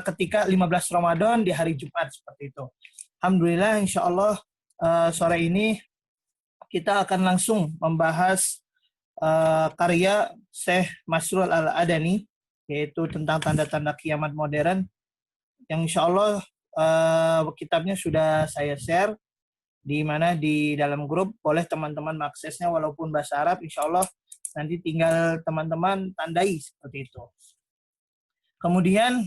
ketika 15 Ramadan di hari Jumat seperti itu. Alhamdulillah, insya Allah sore ini kita akan langsung membahas karya Syekh Masrur Al-Adani, yaitu tentang tanda-tanda kiamat modern, yang insya Allah kitabnya sudah saya share, di mana di dalam grup boleh teman-teman mengaksesnya walaupun bahasa Arab. Insya Allah nanti tinggal teman-teman tandai seperti itu. Kemudian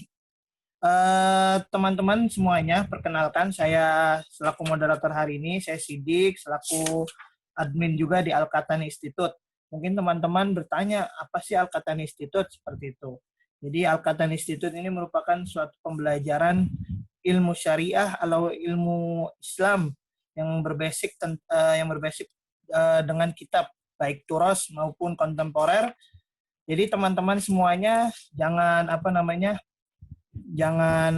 teman-teman semuanya, perkenalkan saya selaku moderator hari ini, saya Sidik, selaku admin juga di Al-Qahtani Institute. Mungkin teman-teman bertanya, apa sih Al-Qahtani Institute? Seperti itu. Jadi Al-Qahtani Institute ini merupakan suatu pembelajaran ilmu syariah atau ilmu Islam yang berbasis dengan kitab, baik turos maupun kontemporer. Jadi teman-teman semuanya jangan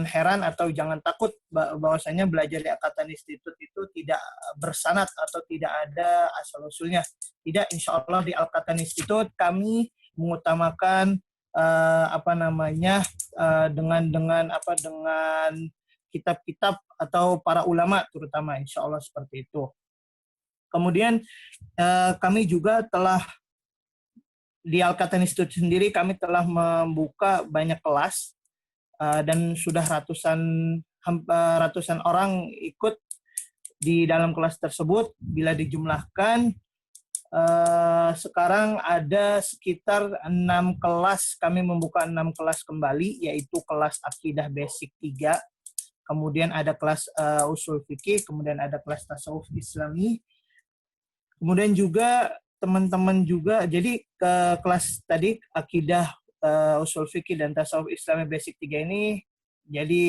heran atau jangan takut bahwasanya belajar di Al-Qahtani Institute itu tidak bersanad atau tidak ada asal-usulnya. Tidak, insya Allah di Al-Qahtani Institute kami mengutamakan dengan kitab-kitab atau para ulama terutama, insya Allah seperti itu. Kemudian kami juga telah di Al-Qahtani Institute sendiri kami telah membuka banyak kelas. Dan sudah ratusan orang ikut di dalam kelas tersebut. Bila dijumlahkan, sekarang ada sekitar 6 kelas, kami membuka 6 kelas kembali, yaitu kelas Akidah Basic 3, kemudian ada kelas Usul Fikih, kemudian ada kelas Tasawuf Islami, kemudian juga teman-teman juga, jadi ke kelas tadi Akidah Usul Fikih dan Tasawuf Islami Basic 3 ini jadi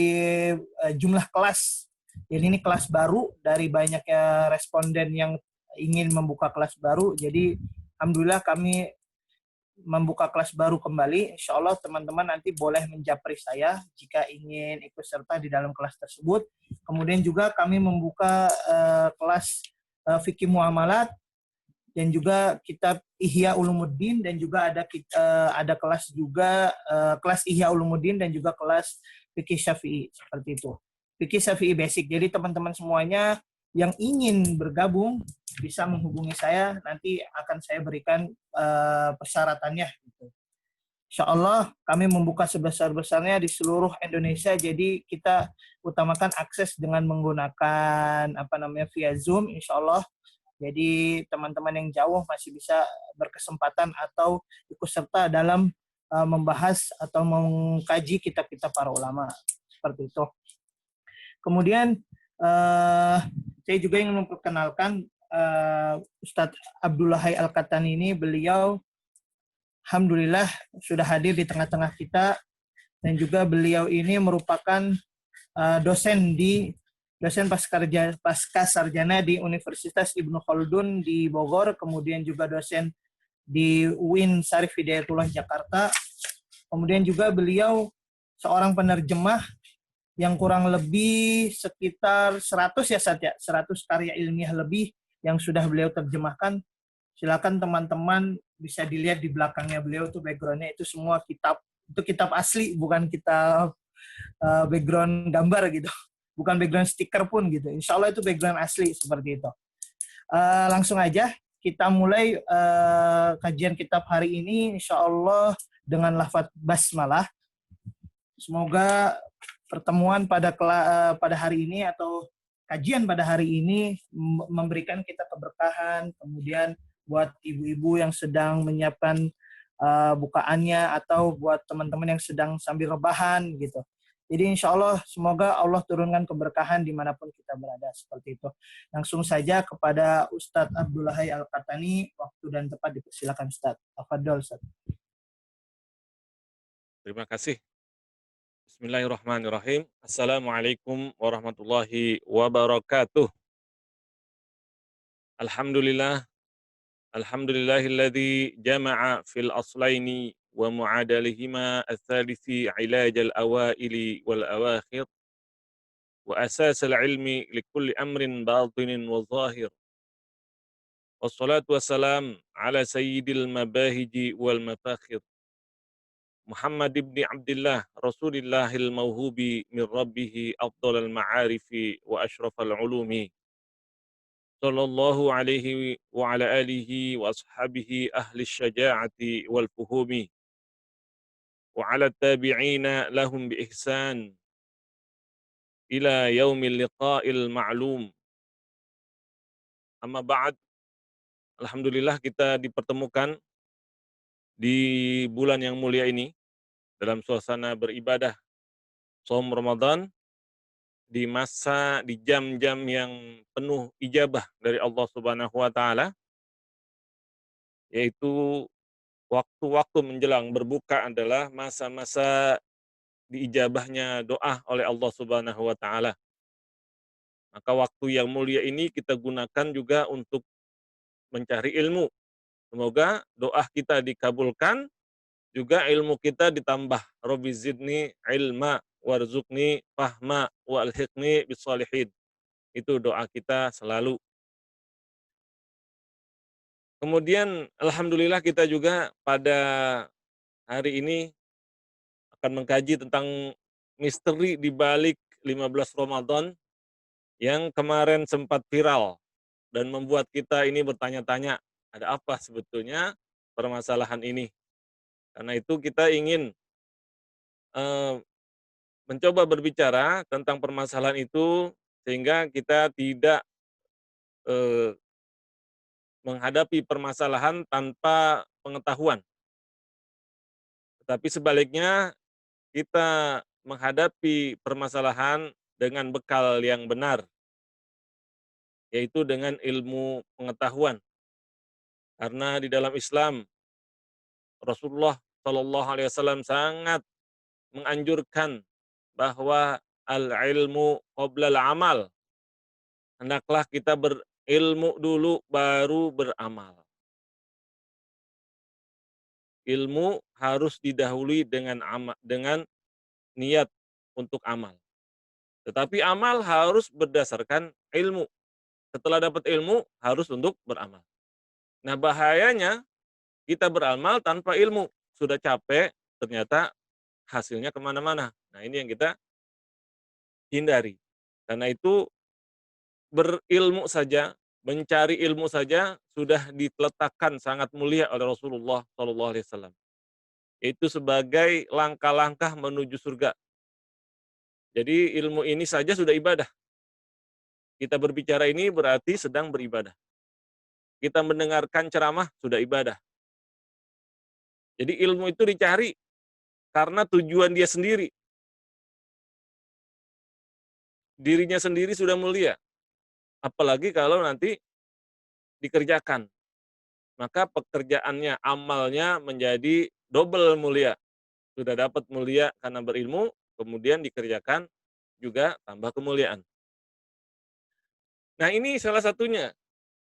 jumlah kelas. Jadi ini kelas baru dari banyaknya responden yang ingin membuka kelas baru. Jadi alhamdulillah kami membuka kelas baru kembali. Insya Allah teman-teman nanti boleh menjapri saya jika ingin ikut serta di dalam kelas tersebut. Kemudian juga kami membuka kelas Fikih Muamalat, dan juga kitab Ihya Ulumuddin, dan juga ada kelas juga kelas Ihya Ulumuddin dan juga kelas Fikih Syafi'i seperti itu. Fikih Syafi'i Basic. Jadi teman-teman semuanya yang ingin bergabung bisa menghubungi saya, nanti akan saya berikan persyaratannya. Gitu. Insya Allah kami membuka sebesar-besarnya di seluruh Indonesia. Jadi kita utamakan akses dengan menggunakan via Zoom, insya Allah. Jadi teman-teman yang jauh masih bisa berkesempatan atau ikut serta dalam membahas atau mengkaji kitab-kitab para ulama. Seperti itu. Kemudian saya juga ingin memperkenalkan Ustadz Abdullah Hai Al-Qahtani ini. Beliau alhamdulillah sudah hadir di tengah-tengah kita, dan juga beliau ini merupakan dosen pasca sarjana di Universitas Ibnu Khaldun di Bogor, kemudian juga dosen di UIN Syarif Hidayatullah Jakarta. Kemudian juga beliau seorang penerjemah yang kurang lebih sekitar 100 karya ilmiah lebih yang sudah beliau terjemahkan. Silakan teman-teman bisa dilihat di belakangnya beliau tuh, backgroundnya itu semua kitab, itu kitab asli, bukan kitab background gambar gitu. Bukan background stiker pun gitu. Insya Allah itu background asli seperti itu. Langsung aja kita mulai kajian kitab hari ini, insya Allah dengan lafaz basmalah. Semoga pertemuan pada hari ini atau kajian pada hari ini memberikan kita keberkahan. Kemudian buat ibu-ibu yang sedang menyiapkan bukaannya, atau buat teman-teman yang sedang sambil rebahan gitu. Jadi insya Allah semoga Allah turunkan keberkahan dimanapun kita berada, seperti itu. Langsung saja kepada Ustadz Abdullah Hai Al-Qahtani, waktu dan tempat dipersilakan Ustadz. Tafadhol Ustadz. Terima kasih. Bismillahirrahmanirrahim. Assalamualaikum warahmatullahi wabarakatuh. Alhamdulillah. Alhamdulillahilladzi jama'a fil aslaini wa mu'adalihima al-thalithi ilaj al-awaili wal-awakhir wa asas al-ilmi likulli amrin batinin wa zahir. Wassalatu wassalam ala sayyidil mabahiji wal mafakhir Muhammad ibn Abdullah Rasulillahil mauhubi min rabbih afdalal ma'arifi wa asyrafal ulumi sallallahu alaihi wa ala alihi wa ashabihi ahli syaja'ati wal fuhumi wa ala tabi'ina lahum bi ihsan ila yaumil liqa'il ma'lum. Amma ba'd, alhamdulillah kita dipertemukan di bulan yang mulia ini dalam suasana beribadah shaum Ramadan di jam-jam yang penuh ijabah dari Allah Subhanahu wa taala, yaitu waktu-waktu menjelang berbuka adalah masa-masa diijabahnya doa oleh Allah Subhanahu wa taala. Maka waktu yang mulia ini kita gunakan juga untuk mencari ilmu. Semoga doa kita dikabulkan, juga ilmu kita ditambah. Robbi zidni ilma warzuqni fahma wa alhiqni bisolihin. Itu doa kita selalu. Kemudian alhamdulillah kita juga pada hari ini akan mengkaji tentang misteri di balik 15 Ramadan yang kemarin sempat viral dan membuat kita ini bertanya-tanya, ada apa sebetulnya permasalahan ini? Karena itu kita ingin eh, mencoba berbicara tentang permasalahan itu sehingga kita tidak eh, menghadapi permasalahan tanpa pengetahuan, tetapi sebaliknya kita menghadapi permasalahan dengan bekal yang benar, yaitu dengan ilmu pengetahuan. Karena di dalam Islam Rasulullah Shallallahu Alaihi Wasallam sangat menganjurkan bahwa al-ilmu qoblal amal. Hendaklah kita berilmu dulu baru beramal. Ilmu harus didahului dengan niat untuk amal. Tetapi amal harus berdasarkan ilmu. Setelah dapat ilmu harus untuk beramal. Nah, bahayanya kita beramal tanpa ilmu. Sudah capek, ternyata hasilnya kemana-mana. Nah, ini yang kita hindari. Karena itu berilmu saja, mencari ilmu saja sudah diletakkan sangat mulia oleh Rasulullah Shallallahu Alaihi Wasallam. Itu sebagai langkah-langkah menuju surga. Jadi ilmu ini saja sudah ibadah. Kita berbicara ini berarti sedang beribadah. Kita mendengarkan ceramah sudah ibadah. Jadi ilmu itu dicari karena tujuan dia sendiri. Dirinya sendiri sudah mulia. Apalagi kalau nanti dikerjakan. Maka pekerjaannya, amalnya menjadi double mulia. Sudah dapat mulia karena berilmu, kemudian dikerjakan juga tambah kemuliaan. Nah, ini salah satunya.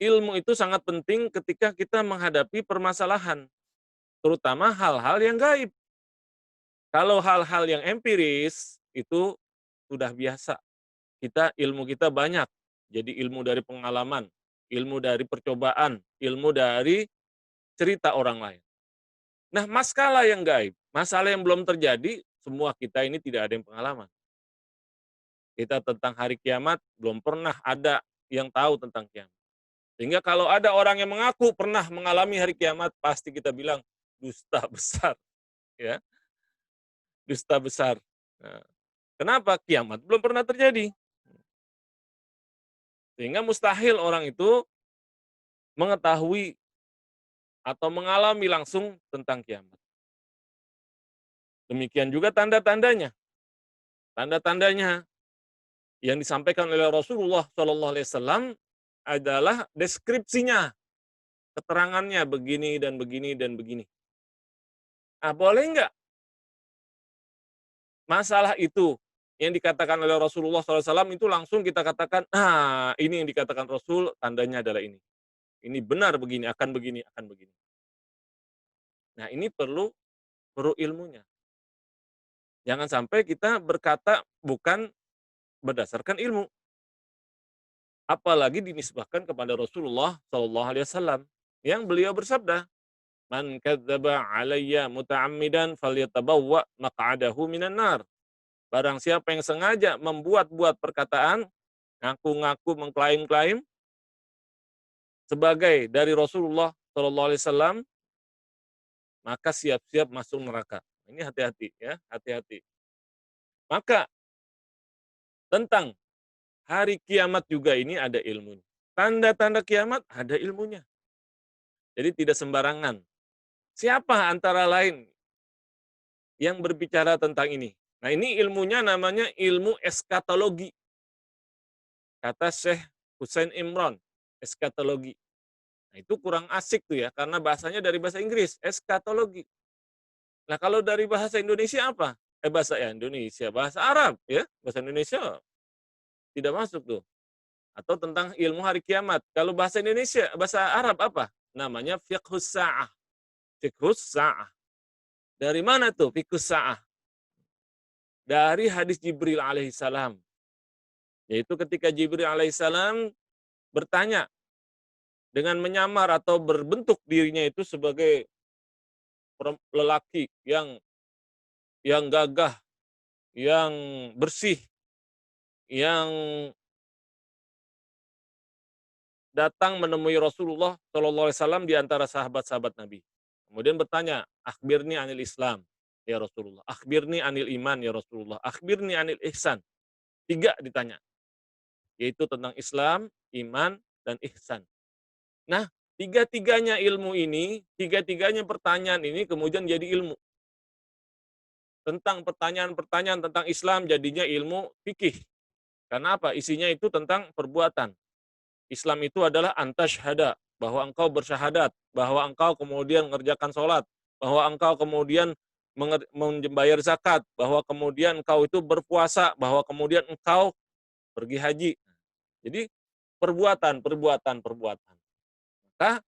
Ilmu itu sangat penting ketika kita menghadapi permasalahan, terutama hal-hal yang gaib. Kalau hal-hal yang empiris itu sudah biasa. Ilmu kita banyak. Jadi ilmu dari pengalaman, ilmu dari percobaan, ilmu dari cerita orang lain. Nah, masalah yang gaib, masalah yang belum terjadi, semua kita ini tidak ada yang pengalaman. Kita tentang hari kiamat belum pernah ada yang tahu tentang kiamat. Sehingga kalau ada orang yang mengaku pernah mengalami hari kiamat, pasti kita bilang dusta besar, ya, dusta besar. Nah, kenapa? Kiamat belum pernah terjadi. Sehingga mustahil orang itu mengetahui atau mengalami langsung tentang kiamat. Demikian juga tanda-tandanya. Tanda-tandanya yang disampaikan oleh Rasulullah Shallallahu Alaihi Wasallam adalah deskripsinya, keterangannya begini dan begini dan begini. Ah, boleh nggak masalah itu yang dikatakan oleh Rasulullah SAW itu langsung kita katakan, ini yang dikatakan Rasul, tandanya adalah ini. Ini benar begini, akan begini, akan begini. Nah, ini perlu ilmunya. Jangan sampai kita berkata bukan berdasarkan ilmu. Apalagi dinisbahkan kepada Rasulullah SAW yang beliau bersabda, Man kadzdzaba alayya muta'ammidan falyatabawwa maq'adahu minan nar. Barang siapa yang sengaja membuat-buat perkataan, ngaku-ngaku mengklaim-klaim sebagai dari Rasulullah Shallallahu alaihi wasallam, maka siap-siap masuk neraka. Ini hati-hati ya, hati-hati. Maka tentang hari kiamat juga ini ada ilmunya. Tanda-tanda kiamat ada ilmunya. Jadi tidak sembarangan. Siapa antara lain yang berbicara tentang ini? Nah, ini ilmunya namanya ilmu eskatologi. Kata Syekh Hussein Imran, eskatologi. Nah, itu kurang asik tuh ya, karena bahasanya dari bahasa Inggris, eskatologi. Nah, kalau dari bahasa Indonesia apa? Bahasa ya Indonesia, bahasa Arab ya, bahasa Indonesia tidak masuk tuh. Atau tentang ilmu hari kiamat. Kalau bahasa Indonesia, bahasa Arab apa? Namanya fiqhus sa'ah. Fiqhus sa'ah. Dari mana tuh fiqhus sa'ah? Dari hadis Jibril alaihissalam. Yaitu ketika Jibril alaihissalam bertanya dengan menyamar atau berbentuk dirinya itu sebagai lelaki yang gagah, yang bersih, yang datang menemui Rasulullah Shallallahu alaihi wasallam di antara sahabat-sahabat Nabi. Kemudian bertanya, "Akhbirni anil Islam, ya Rasulullah. Akhbirni anil iman, ya Rasulullah. Akhbirni anil ihsan." Tiga ditanya, yaitu tentang Islam, iman, dan ihsan. Nah, tiga-tiganya ilmu ini, tiga-tiganya pertanyaan ini kemudian jadi ilmu. Tentang pertanyaan-pertanyaan tentang Islam jadinya ilmu fikih. Karena apa? Isinya itu tentang perbuatan. Islam itu adalah antasyhada, bahwa engkau bersyahadat, bahwa engkau kemudian mengerjakan sholat, bahwa engkau kemudian membayar zakat, bahwa kemudian engkau itu berpuasa, bahwa kemudian engkau pergi haji. Jadi perbuatan, perbuatan, perbuatan. Maka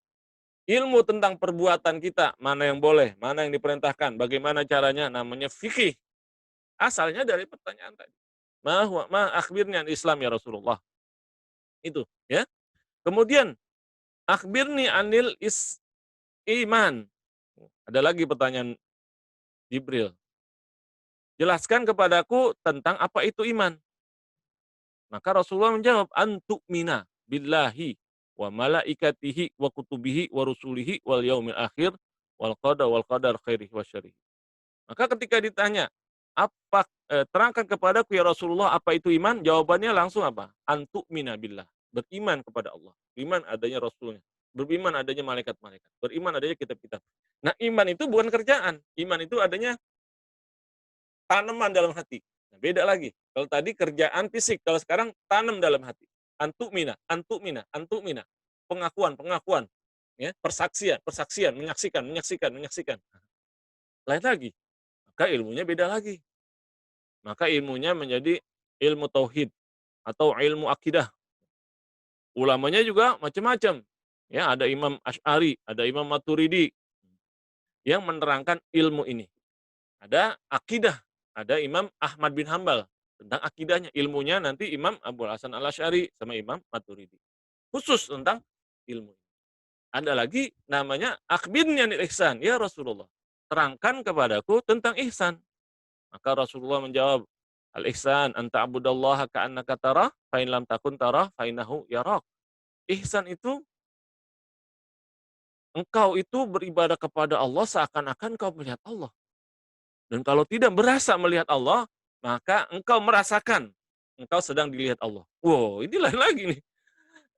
ilmu tentang perbuatan kita, mana yang boleh, mana yang diperintahkan, bagaimana caranya, namanya fikih. Asalnya dari pertanyaan tadi. Ma akhbirni an Islam ya Rasulullah. Itu, ya. Kemudian akhbirni anil iman. Ada lagi pertanyaan Jibril. Jelaskan kepadaku tentang apa itu iman. Maka Rasulullah menjawab, antu'mina billahi wa malaikatihi wa kutubihi wa rusulihi wal yaumil akhir wal qadar khairihi wa syarrihi. Maka ketika ditanya, terangkan kepadaku ya Rasulullah apa itu iman? Jawabannya langsung apa? Antu'mina billah. Beriman kepada Allah. Beriman adanya Rasulnya. Beriman adanya malaikat-malaikat. Beriman adanya kitab-kitab. Nah, iman itu bukan kerjaan. Iman itu adanya tanaman dalam hati. Nah, beda lagi. Kalau tadi kerjaan fisik, kalau sekarang tanam dalam hati. Antu'mina, antu'mina, antu'mina. Pengakuan, pengakuan. Ya, persaksian, persaksian, menyaksikan, menyaksikan, menyaksikan. Lain lagi. Maka ilmunya beda lagi. Maka ilmunya menjadi ilmu tauhid atau ilmu akidah. Ulamanya juga macam-macam. Ya, ada Imam Asy'ari, ada Imam Maturidi yang menerangkan ilmu ini. Ada akidah, ada Imam Ahmad bin Hambal tentang akidahnya. Ilmunya nanti Imam Abul Hasan Al-Asy'ari sama Imam Maturidi. Khusus tentang ilmu. Ada lagi namanya akhbirni anil ihsan, ya Rasulullah. Terangkan kepadaku tentang ihsan. Maka Rasulullah menjawab, al-ihsan anta abudallaha ka'annaka tarah, fa in lam takun tarah fa innahu yarak. Ihsan itu engkau itu beribadah kepada Allah seakan-akan kau melihat Allah. Dan kalau tidak berasa melihat Allah, maka engkau merasakan engkau sedang dilihat Allah. Wow, ini lain lagi nih.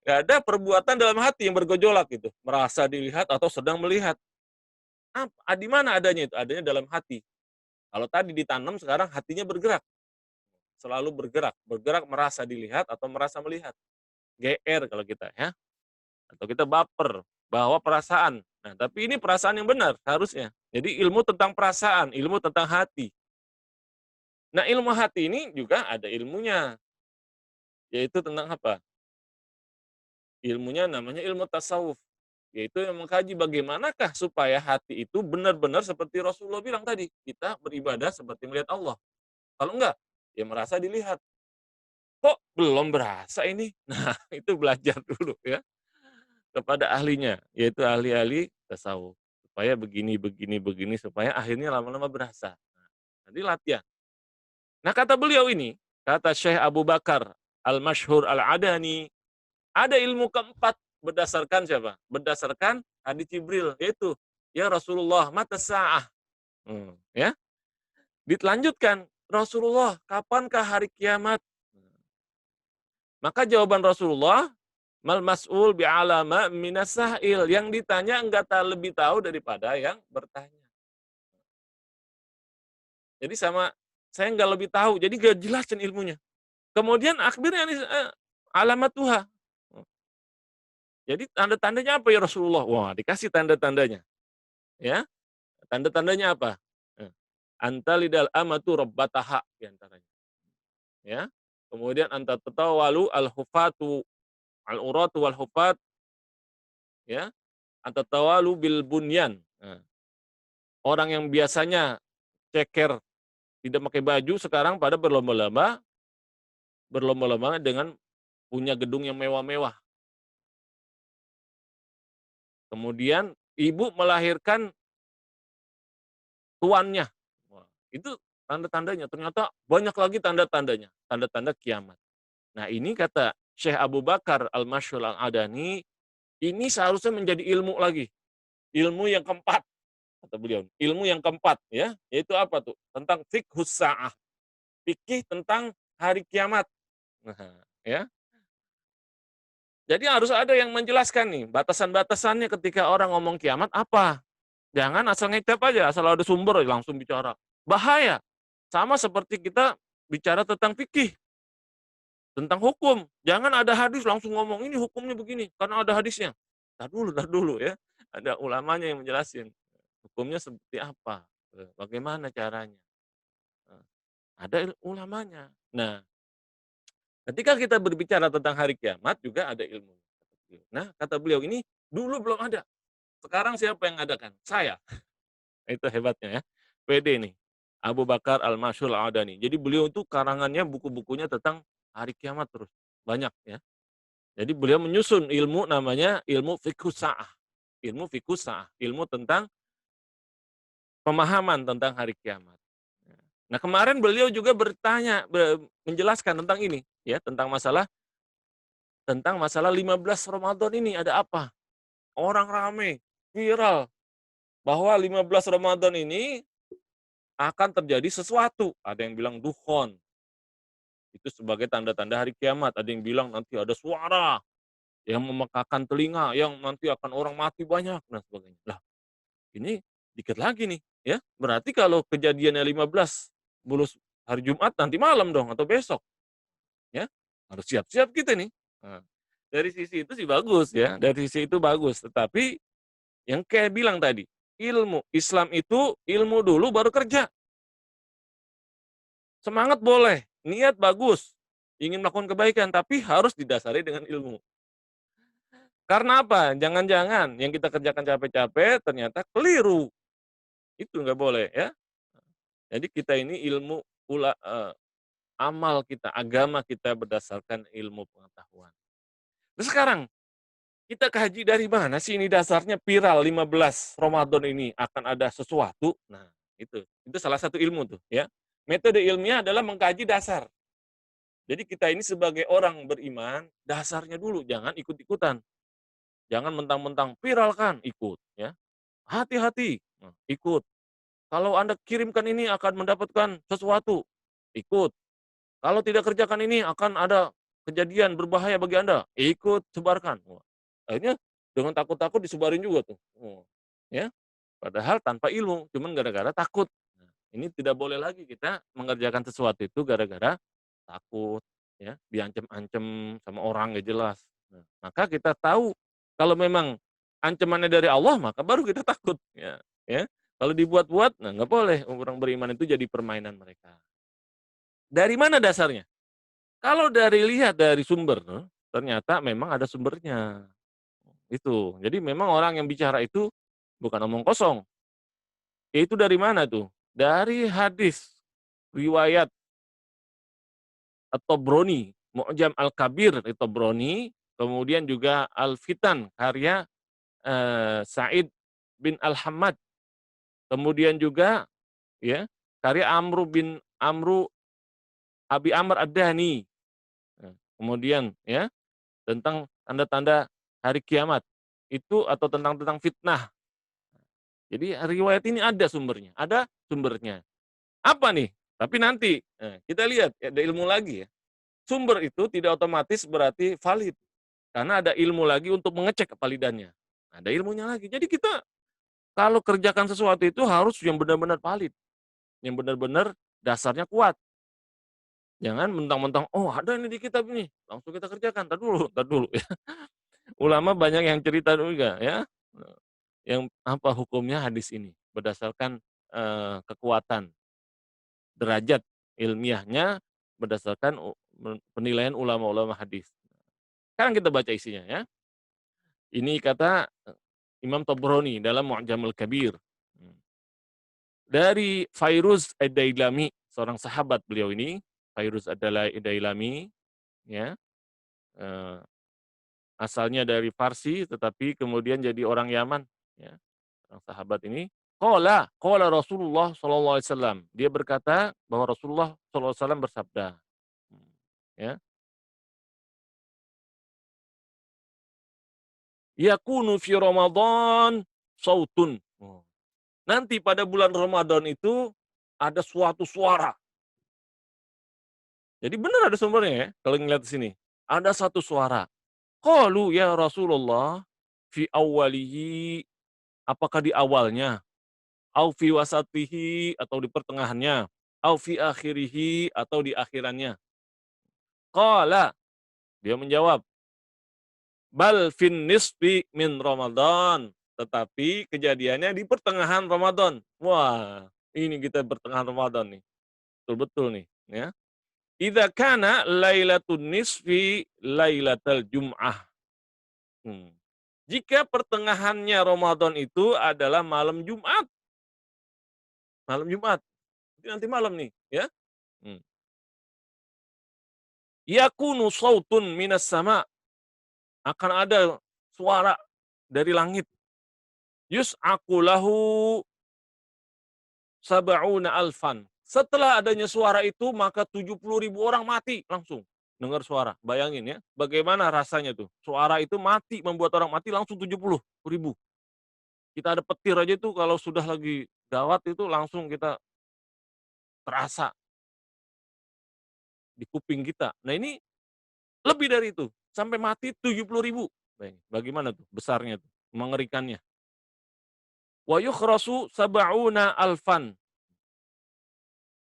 Gak ada perbuatan dalam hati yang bergejolak gitu. Merasa dilihat atau sedang melihat. Di mana adanya itu? Adanya dalam hati. Kalau tadi ditanam, sekarang hatinya bergerak. Selalu bergerak. Bergerak merasa dilihat atau merasa melihat. GR kalau kita ya. Atau kita baper. Bahwa perasaan. Nah, tapi ini perasaan yang benar harusnya. Jadi ilmu tentang perasaan, ilmu tentang hati. Nah, ilmu hati ini juga ada ilmunya. Yaitu tentang apa? Ilmunya namanya ilmu tasawuf. Yaitu yang mengkaji bagaimanakah supaya hati itu benar-benar seperti Rasulullah bilang tadi. Kita beribadah seperti melihat Allah. Kalau enggak, ya merasa dilihat. Kok belum berasa ini? Nah, itu belajar dulu ya. Kepada ahlinya, yaitu ahli-ahli tasawuf. supaya begini, supaya akhirnya lama-lama berasa. Nah, nanti latihan. Nah, kata beliau ini, kata Syekh Abu Bakar Al-Masyhur Al-Adani, ada ilmu keempat berdasarkan siapa? Berdasarkan hadis Jibril, yaitu ya Rasulullah, mata sa'ah. Ya. Dilanjutkan, Rasulullah, kapankah hari kiamat? Maka jawaban Rasulullah, mal mas'ul bi'alama minas sa'il. Yang ditanya enggak lebih tahu daripada yang bertanya. Jadi saya enggak lebih tahu, jadi enggak jelasin ilmunya. Kemudian akhirnya ini alamat Tuhan. Jadi tanda-tandanya apa ya Rasulullah? Wah, dikasih tanda-tandanya. Ya, tanda-tandanya apa? Antalidal amatu rabbataha di antaranya. Ya. Kemudian anta tatawalu al-hufatu al-uratu wal hufat, ya. Anta tawalu bil bunyan. Nah, orang yang biasanya ceker tidak pakai baju sekarang pada berlomba-lomba dengan punya gedung yang mewah-mewah. Kemudian ibu melahirkan tuannya. Wah, itu tanda-tandanya. Ternyata banyak lagi tanda-tandanya, tanda-tanda kiamat. Nah, ini kata Syekh Abu Bakar Al-Masyhur Al-Adani, ini seharusnya menjadi ilmu lagi. Ilmu yang keempat, kata beliau. Ilmu yang keempat, ya, yaitu apa tuh? Tentang fiqhus sa'ah. Fikih tentang hari kiamat. Nah, ya. Jadi harus ada yang menjelaskan nih, batasan-batasannya ketika orang ngomong kiamat apa. Jangan asal ngecap aja, asal ada sumber langsung bicara. Bahaya. Sama seperti kita bicara tentang fikih, tentang hukum. Jangan ada hadis langsung ngomong ini hukumnya begini karena ada hadisnya. Tar dulu ya. Ada ulamanya yang menjelasin. Hukumnya seperti apa? Bagaimana caranya? Ada ulamanya. Nah, ketika kita berbicara tentang hari kiamat juga ada ilmu. Nah, kata beliau ini dulu belum ada. Sekarang siapa yang adakan? Saya. Itu hebatnya ya. PD nih. Abu Bakar Al-Masyhur Al-Adani. Jadi beliau itu karangannya buku-bukunya tentang hari kiamat terus. Banyak ya. Jadi beliau menyusun ilmu namanya ilmu fiqhus sa'ah. Ilmu fiqhus sa'ah. Ilmu tentang pemahaman tentang hari kiamat. Nah, kemarin beliau juga menjelaskan tentang ini ya, tentang masalah 15 Ramadan ini ada apa? Orang rame, viral bahwa 15 Ramadan ini akan terjadi sesuatu. Ada yang bilang dukhon. Itu sebagai tanda-tanda hari kiamat. Ada yang bilang nanti ada suara yang memekakan telinga, yang nanti akan orang mati banyak dan sebagainya. Lah, ini dikit lagi nih, ya. Berarti kalau kejadiannya 15 bulus hari Jumat nanti malam dong atau besok, ya. Harus siap-siap kita nih. Nah, dari sisi itu sih bagus ya, dari sisi itu bagus. Tetapi yang kayak bilang tadi, ilmu Islam itu ilmu dulu baru kerja. Semangat boleh, niat bagus, ingin melakukan kebaikan, tapi harus didasari dengan ilmu. Karena apa? Jangan-jangan yang kita kerjakan capek-capek ternyata keliru. Itu nggak boleh ya. Jadi kita ini amal kita, agama kita berdasarkan ilmu pengetahuan. Terus sekarang, kita kaji dari mana sih ini dasarnya viral 15 Ramadan ini akan ada sesuatu? Nah, itu salah satu ilmu tuh ya. Metode ilmiah adalah mengkaji dasar. Jadi kita ini sebagai orang beriman, dasarnya dulu, jangan ikut-ikutan. Jangan mentang-mentang viral kan, ikut. Ya. Hati-hati, ikut. Kalau Anda kirimkan ini akan mendapatkan sesuatu, ikut. Kalau tidak kerjakan ini akan ada kejadian berbahaya bagi Anda, ikut, sebarkan. Akhirnya dengan takut-takut disebarin juga tuh. Ya. Padahal tanpa ilmu, cuman gara-gara takut. Ini tidak boleh lagi kita mengerjakan sesuatu itu gara-gara takut, ya, diancam-ancam sama orang nggak jelas. Nah, maka kita tahu kalau memang ancamannya dari Allah, maka baru kita takut, ya. Kalau dibuat-buat, nah nggak boleh orang beriman itu jadi permainan mereka. Dari mana dasarnya? Kalau lihat dari sumber, ternyata memang ada sumbernya. Itu. Jadi memang orang yang bicara itu bukan omong kosong. Itu dari mana tuh? Dari hadis riwayat At-Tabrani, Mu'jam Al-Kabir At-Tabrani, kemudian juga Al-Fitan karya Sa'id bin Al-Hammad, kemudian juga ya karya Amru Abi Amr Ad-Dani. Nah, kemudian ya tentang tanda-tanda hari kiamat itu atau tentang fitnah. Jadi riwayat ini ada sumbernya. Apa nih? Tapi nanti kita lihat ada ilmu lagi ya. Sumber itu tidak otomatis berarti valid karena ada ilmu lagi untuk mengecek kevalidannya. Ada ilmunya lagi. Jadi kita kalau kerjakan sesuatu itu harus yang benar-benar valid, yang benar-benar dasarnya kuat. Jangan mentang-mentang, oh ada ini di kitab ini, langsung kita kerjakan. Tar dulu. Ulama banyak yang cerita juga ya, yang apa hukumnya hadis ini berdasarkan kekuatan derajat ilmiahnya berdasarkan penilaian ulama-ulama hadis. Sekarang kita baca isinya ya. Ini kata Imam Tabrani dalam Mu'jamul Kabir. Dari Fairuz Ad-Dailami, seorang sahabat beliau ini, Fairuz Ad-Dailami, ya, asalnya dari Farsi, tetapi kemudian jadi orang Yaman, ya, orang sahabat ini. Qala Rasulullah sallallahu alaihi wasallam. Dia berkata bahwa Rasulullah sallallahu alaihi wasallam bersabda, ya, yakunu fi Ramadan sautun. Nanti pada bulan Ramadan itu ada suatu suara. Jadi benar ada sumbernya ya, kalau ngeliat di sini. Ada satu suara. Qalu ya Rasulullah fi awwalihi, apakah di awalnya? Au fi wasatihi, atau di pertengahannya? Au fi akhirihi, atau di akhirannya? Qala, dia menjawab, bal fin nisfi min Ramadan. Tetapi kejadiannya di pertengahan Ramadan. Wah, ini kita pertengahan Ramadan nih. Betul-betul nih, ya. Idza kana lailatun nisfi lailatal jum'ah. Jika pertengahannya Ramadan itu adalah malam Jumat. Malam Jumat. Jadi nanti malam nih, ya. Yakunu sautun minas sama. Akan ada suara dari langit. Yus'aku lahu sab'una alfan. Setelah adanya suara itu, maka 70.000 orang mati langsung. Dengar suara. Bayangin ya, bagaimana rasanya tuh. Suara itu mati, membuat orang mati langsung 70.000. Kita ada petir aja tuh kalau sudah lagi gawat itu langsung kita terasa di kuping kita. Nah ini lebih dari itu. Sampai mati 70.000. Bagaimana tuh besarnya tuh, mengerikannya. Wa yukhrasu sab'una alfan.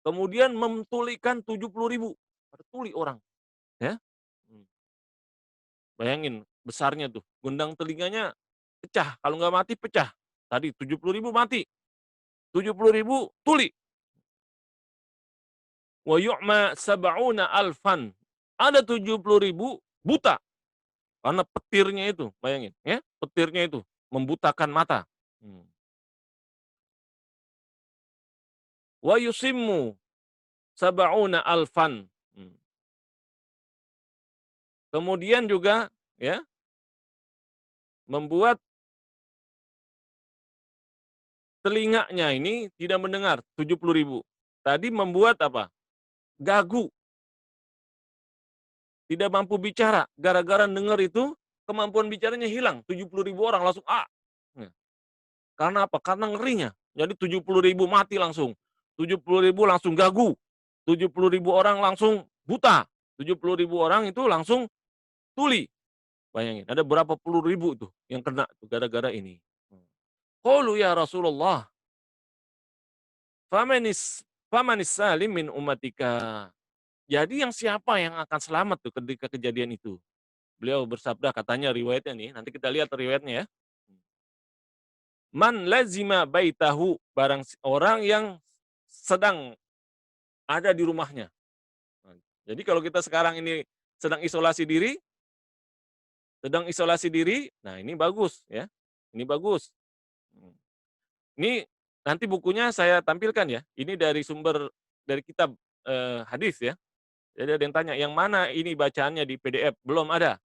Kemudian mentulikan 70.000. Ada tuli orang. Ya. Bayangin besarnya tuh. Gendang telinganya pecah. Kalau nggak mati pecah. Tadi 70.000 mati. 70.000 tuli. Wa yu'ma sab'una alfan. Ada 70.000 buta. Karena petirnya itu, bayangin ya. Petirnya itu membutakan mata. Wa yusimmu sab'una alfan. Kemudian juga ya membuat telinganya ini tidak mendengar 70.000. Tadi membuat apa? Gagu. Tidak mampu bicara. Gara-gara dengar itu kemampuan bicaranya hilang. 70.000 orang langsung Karena apa? Karena ngerinya. Jadi 70.000 mati langsung. 70.000 langsung gagu. 70.000 orang langsung buta. 70.000 orang itu langsung tuli. Bayangin, ada berapa puluh ribu tuh yang kena gara-gara ini. Qalu ya Rasulullah, famanis salim min ummatika. Jadi yang siapa yang akan selamat tuh ketika kejadian itu? Beliau bersabda, katanya riwayatnya nih, nanti kita lihat riwayatnya ya. Man lazima baitahu, barang orang yang sedang ada di rumahnya. Jadi kalau kita sekarang ini sedang isolasi diri, nah ini bagus ya. Ini bagus. Ini nanti bukunya saya tampilkan ya. Ini dari sumber dari kitab hadis ya. Jadi ada yang tanya, yang mana ini bacaannya di PDF? Belum ada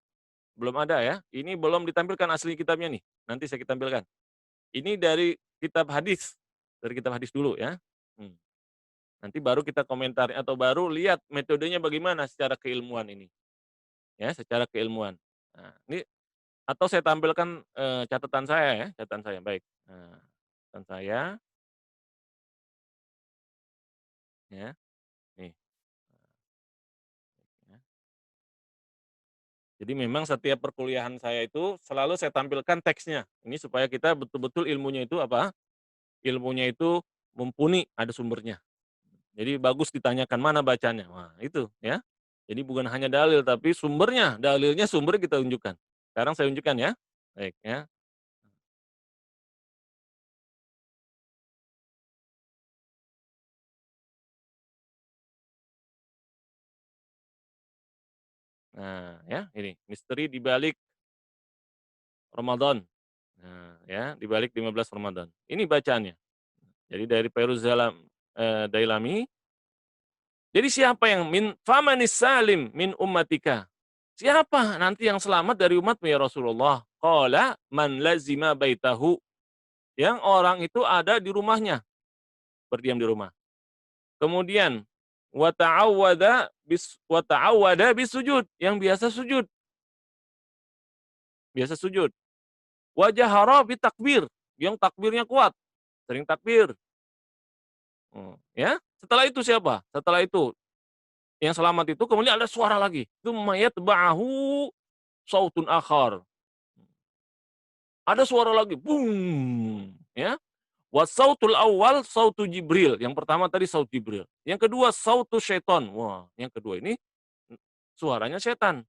ya. Ini belum ditampilkan asli kitabnya nih. Nanti saya tampilkan. Ini dari kitab hadis. Dari kitab hadis dulu ya. Hmm. Nanti baru kita komentari atau baru lihat metodenya bagaimana secara keilmuan ini. Ya, secara keilmuan. Nah, ini atau saya tampilkan catatan saya ya, catatan saya. Baik. Nah, catatan saya ya. Nih. Ya. Jadi memang setiap perkuliahan saya itu selalu saya tampilkan teksnya. Ini supaya kita betul-betul ilmunya itu apa? Ilmunya itu mumpuni, ada sumbernya. Jadi bagus ditanyakan mana bacanya. Wah, itu ya. Jadi bukan hanya dalil tapi sumbernya, dalilnya sumber kita tunjukkan. Sekarang saya tunjukkan ya. Baik ya. Nah, ya ini misteri di balik Ramadan. Nah, ya, di balik 15 Ramadan. Ini bacaannya. Jadi dari Fairuz Dailami. Jadi siapa yang famanis salim min ummatika? Siapa nanti yang selamat dari umatmu ya Rasulullah? Qala man lazima baitahu. Yang orang itu ada di rumahnya, berdiam di rumah. Kemudian wa ta'awwada bisujud, yang biasa sujud. Biasa sujud. Wa jahara bitakbir, yang takbirnya kuat, sering takbir. Ya. Setelah itu siapa? Setelah itu yang selamat itu kemudian ada suara lagi. Tsumma yatba'ahu sautun akhar. Ada suara lagi, bung, ya. Wasautul awal sautu Jibril. Yang pertama tadi saut Jibril. Yang kedua sautu syaiton. Wah, yang kedua ini suaranya setan.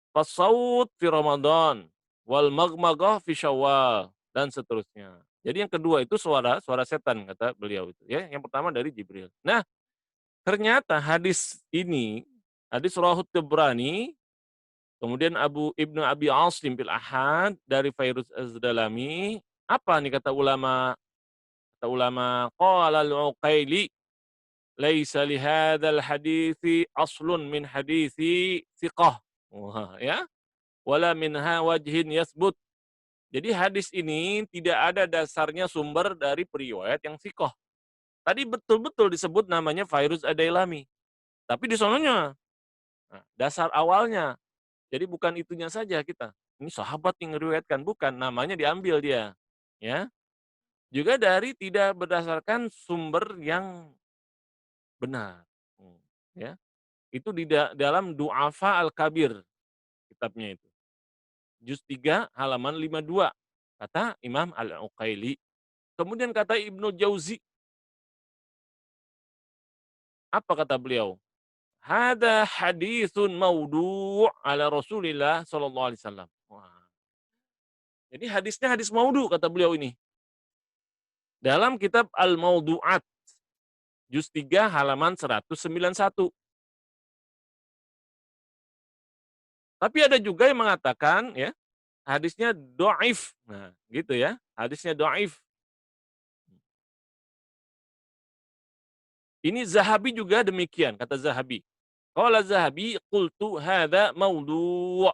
Fasaut fi Ramadan wal magmagah fi Syawal dan seterusnya. Jadi yang kedua itu suara setan kata beliau itu ya. Yang pertama dari Jibril. Nah, ternyata hadis ini, hadis Rawahut Tabrani, kemudian Ibnu Abi Asim fil Ahad dari Fairuz Az-Dalami, apa nih kata ulama? Kata ulama, qala al-Uqaili laisa li hadzal hadithi aslun min hadithi thiqah. Wah, ya. Wala minha wajhin yasbut. Jadi hadis ini tidak ada dasarnya sumber dari periwayat yang thiqah. Tadi betul-betul disebut namanya Fairuz Ad-Dailami. Tapi di sononya, nah, dasar awalnya. Jadi bukan itunya saja kita. Ini sahabat yang meriwayatkan, bukan, namanya diambil dia. Ya. Juga dari tidak berdasarkan sumber yang benar. Ya. Itu di dalam Du'afa Al-Kabir kitabnya itu. Juz 3 halaman 52. Kata Imam Al-Uqaili. Kemudian kata Ibnu Jauzi, apa kata beliau? Hada hadithun maudu' ala Rasulillah sallallahu alaihi wasallam. Wah. Jadi hadisnya hadis maudu kata beliau ini. Dalam kitab Al-Maudu'at juz 3 halaman 191. Tapi ada juga yang mengatakan ya, hadisnya dhaif. Nah, gitu ya. Hadisnya dhaif. Ini Zahabi juga demikian, kata Zahabi. Qala Zahabi, qultu hadza maudhu'.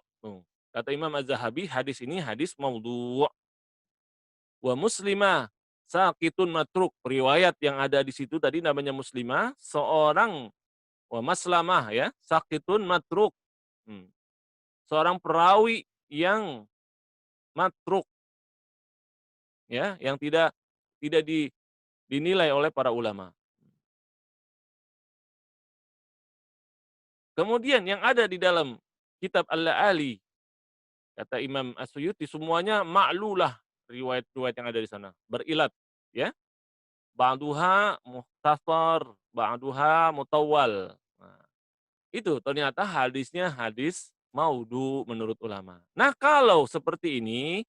Kata Imam Az-Zahabi, hadis ini hadis maudhu'. Wa muslimah saqitun matruk. Riwayat yang ada di situ tadi namanya muslimah, seorang wa maslamah ya, saqitun matruk. Seorang perawi yang matruk ya, yang tidak dinilai oleh para ulama. Kemudian yang ada di dalam kitab Al-La'ali, kata Imam As-Suyuti, semuanya ma'lulah riwayat-riwayat yang ada di sana, berilat, ya. Ba'duha muhtasar, ba'duha mutawwal. Nah, itu ternyata hadisnya hadis maudhu menurut ulama. Nah, kalau seperti ini,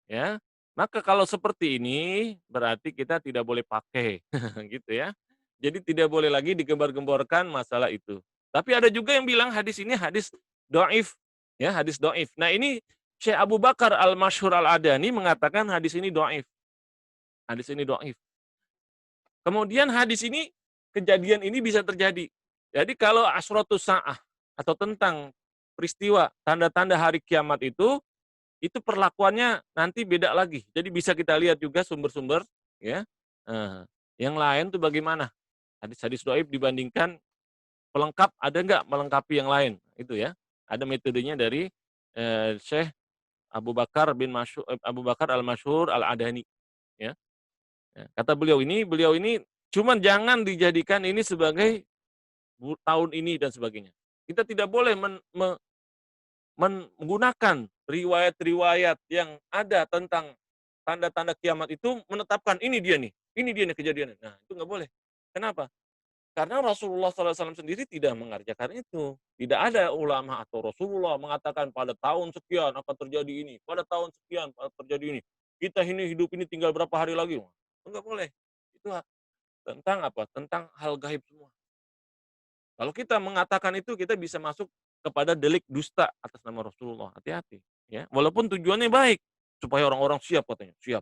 ya, maka kalau seperti ini berarti kita tidak boleh pakai, gitu ya. Jadi tidak boleh lagi digembar-gemborkan masalah itu. Tapi ada juga yang bilang hadis ini hadis dhaif, ya, hadis dhaif. Nah, ini Syekh Abu Bakar Al-Masyhur Al-Adani mengatakan hadis ini dhaif. Hadis ini dhaif. Kemudian hadis ini, kejadian ini bisa terjadi. Jadi kalau asratus sa'ah atau tentang peristiwa tanda-tanda hari kiamat itu perlakuannya nanti beda lagi. Jadi bisa kita lihat juga sumber-sumber ya. eh, yang lain tuh bagaimana? Hadis-hadis dhaif dibandingkan pelengkap, ada nggak melengkapi yang lain? Itu ya. Ada metodenya dari Syekh Abu Bakar Al-Masyhur Al-Adani ya. Ya, kata beliau ini cuman jangan dijadikan ini sebagai tahun ini dan sebagainya. Kita tidak boleh menggunakan riwayat-riwayat yang ada tentang tanda-tanda kiamat itu menetapkan ini dia nih kejadiannya. Nah, itu nggak boleh. Kenapa? Karena Rasulullah SAW sendiri tidak mengerjakan itu. Tidak ada ulama atau Rasulullah mengatakan pada tahun sekian akan terjadi ini, pada tahun sekian akan terjadi ini. Kita ini hidup ini tinggal berapa hari lagi? Itu nggak boleh. Itu tentang apa? Tentang hal gaib semua. Kalau kita mengatakan itu, kita bisa masuk kepada delik dusta atas nama Rasulullah. Hati-hati. Ya. Walaupun tujuannya baik, supaya orang-orang siap katanya, siap.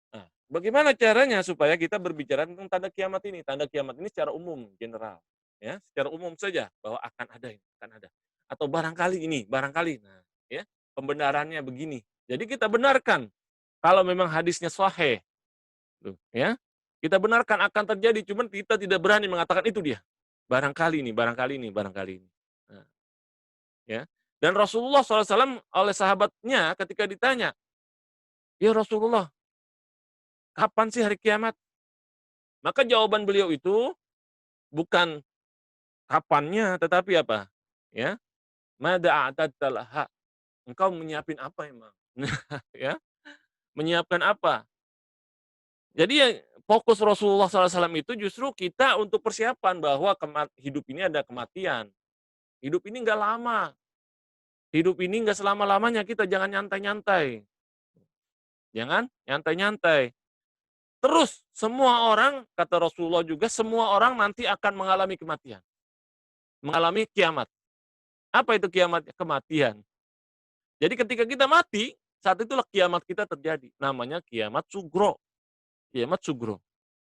Nah, bagaimana caranya supaya kita berbicara tentang tanda kiamat ini? Tanda kiamat ini secara umum, general. Ya, secara umum saja bahwa akan ada ini, akan ada. Atau barangkali ini, barangkali. Nah, ya, pembenarannya begini. Jadi kita benarkan kalau memang hadisnya sahih. Tuh, ya. Kita benarkan akan terjadi, cuman kita tidak berani mengatakan itu dia. Barangkali ini, barangkali ini, barangkali ini. Nah, ya. Dan Rasulullah SAW oleh sahabatnya ketika ditanya, ya Rasulullah, kapan sih hari kiamat? Maka jawaban beliau itu bukan kapannya, tetapi apa? Ya, mada a'tadta laha. Engkau menyiapin apa emang? Ya, menyiapkan apa? Jadi ya, fokus Rasulullah SAW itu justru kita untuk persiapan bahwa hidup ini ada kematian. Hidup ini nggak lama. Hidup ini nggak selama-lamanya, kita jangan nyantai-nyantai. Jangan nyantai-nyantai. Terus semua orang, kata Rasulullah juga, semua orang nanti akan mengalami kematian. Mengalami kiamat. Apa itu kiamat? Kematian. Jadi ketika kita mati, saat itulah kiamat kita terjadi. Namanya kiamat sugro. Kiamat sugro.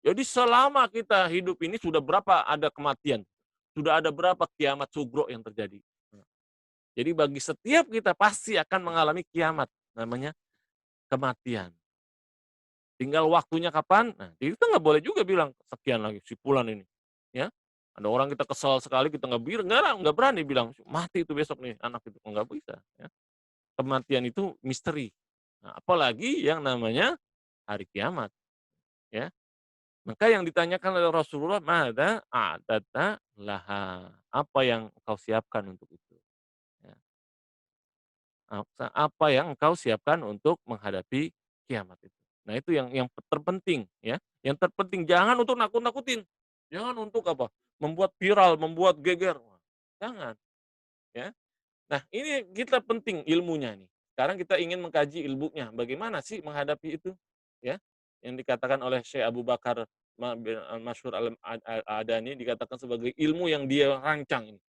Jadi selama kita hidup ini sudah berapa ada kematian. Sudah ada berapa kiamat sugro yang terjadi. Jadi bagi setiap kita pasti akan mengalami kiamat. Namanya kematian. Tinggal waktunya kapan? Nah, kita nggak boleh juga bilang sekian lagi si fulan ini, ya. Ada orang kita kesal sekali kita nggak berani bilang mati itu besok nih anak itu nggak bisa. Ya. Kematian itu misteri. Nah, apalagi yang namanya hari kiamat, ya. Maka yang ditanyakan oleh Rasulullah, "Mada a'dadta laha?" Apa yang engkau siapkan untuk itu? Ya. Apa yang engkau siapkan untuk menghadapi kiamat itu? Nah, itu yang terpenting ya. Yang terpenting jangan untuk nakut-nakutin. Jangan untuk apa? Membuat viral, membuat geger. Jangan, ya. Nah, ini kita penting ilmunya nih. Sekarang kita ingin mengkaji ilmunya. Bagaimana sih menghadapi itu? Ya. Yang dikatakan oleh Syekh Abu Bakar Masyhur Al-Adani dikatakan sebagai ilmu yang dia rancang ini.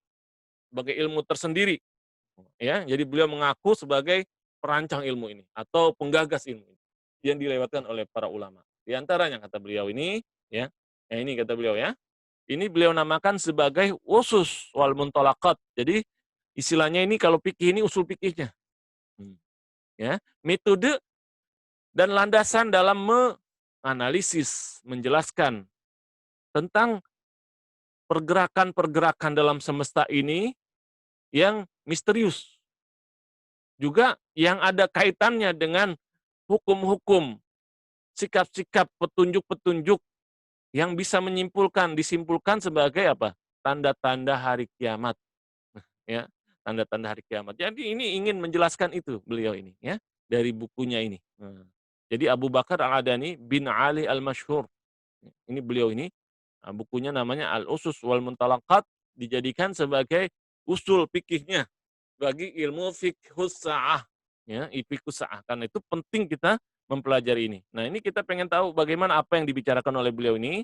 Sebagai ilmu tersendiri. Ya, jadi beliau mengaku sebagai perancang ilmu ini atau penggagas ilmu ini yang dilewatkan oleh para ulama. Di antaranya kata beliau ini, ya, ini kata beliau ya, ini beliau namakan sebagai usus wal muntolakot. Jadi istilahnya ini kalau fikih ini usul fikihnya, ya, metode dan landasan dalam menganalisis, menjelaskan tentang pergerakan-pergerakan dalam semesta ini yang misterius. Juga yang ada kaitannya dengan hukum-hukum, sikap-sikap, petunjuk-petunjuk yang bisa disimpulkan sebagai apa? Tanda-tanda hari kiamat. Ya, tanda-tanda hari kiamat. Jadi ini ingin menjelaskan itu beliau ini ya dari bukunya ini. Jadi Abu Bakar Al-Adani bin Ali Al-Masyhur. Ini beliau ini bukunya namanya Al-Usus wal Muntalaqat dijadikan sebagai usul fikihnya bagi ilmu fiqhus sa'ah ya, fiqhus sa'ah. Karena itu penting kita mempelajari ini. Nah, ini kita pengen tahu bagaimana apa yang dibicarakan oleh beliau ini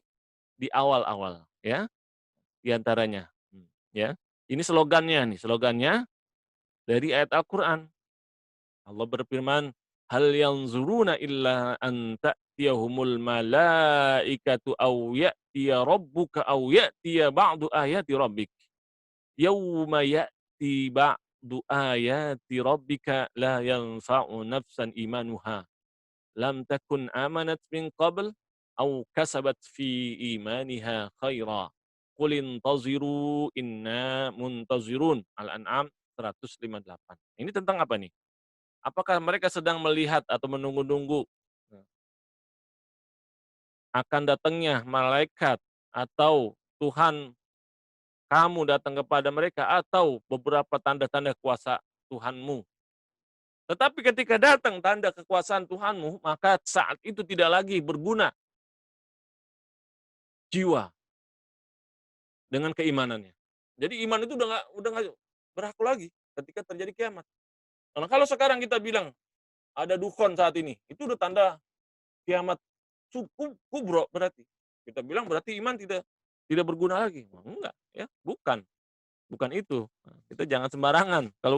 di awal-awal ya, di antaranya. Ya. Ini slogannya dari ayat Al-Qur'an. Allah berfirman, "Hal yanzuruna illa an ta'tiyahumul malaikatu aw ya'tiya rabbuka aw ya'tiya ba'du ayati rabbik." Yauma ya'ti ba'du ayati rabbika la yanfa'u nafsan imanuha lam takun amanat min qabl aw kasabat fi imaniha khaira qul intaziru inna muntazirun. Al-An'am 158. Ini tentang apa nih? Apakah mereka sedang melihat atau menunggu-nunggu akan datangnya malaikat atau Tuhan kamu datang kepada mereka atau beberapa tanda-tanda kuasa Tuhanmu. Tetapi ketika datang tanda kekuasaan Tuhanmu, maka saat itu tidak lagi berguna jiwa dengan keimanannya. Jadi iman itu udah nggak berlaku lagi ketika terjadi kiamat. Nah, kalau sekarang kita bilang ada dukhon saat ini, itu udah tanda kiamat kubro berarti. Kita bilang berarti iman tidak berguna lagi. Wah, enggak, ya, bukan itu. Nah, kita jangan sembarangan. Kalau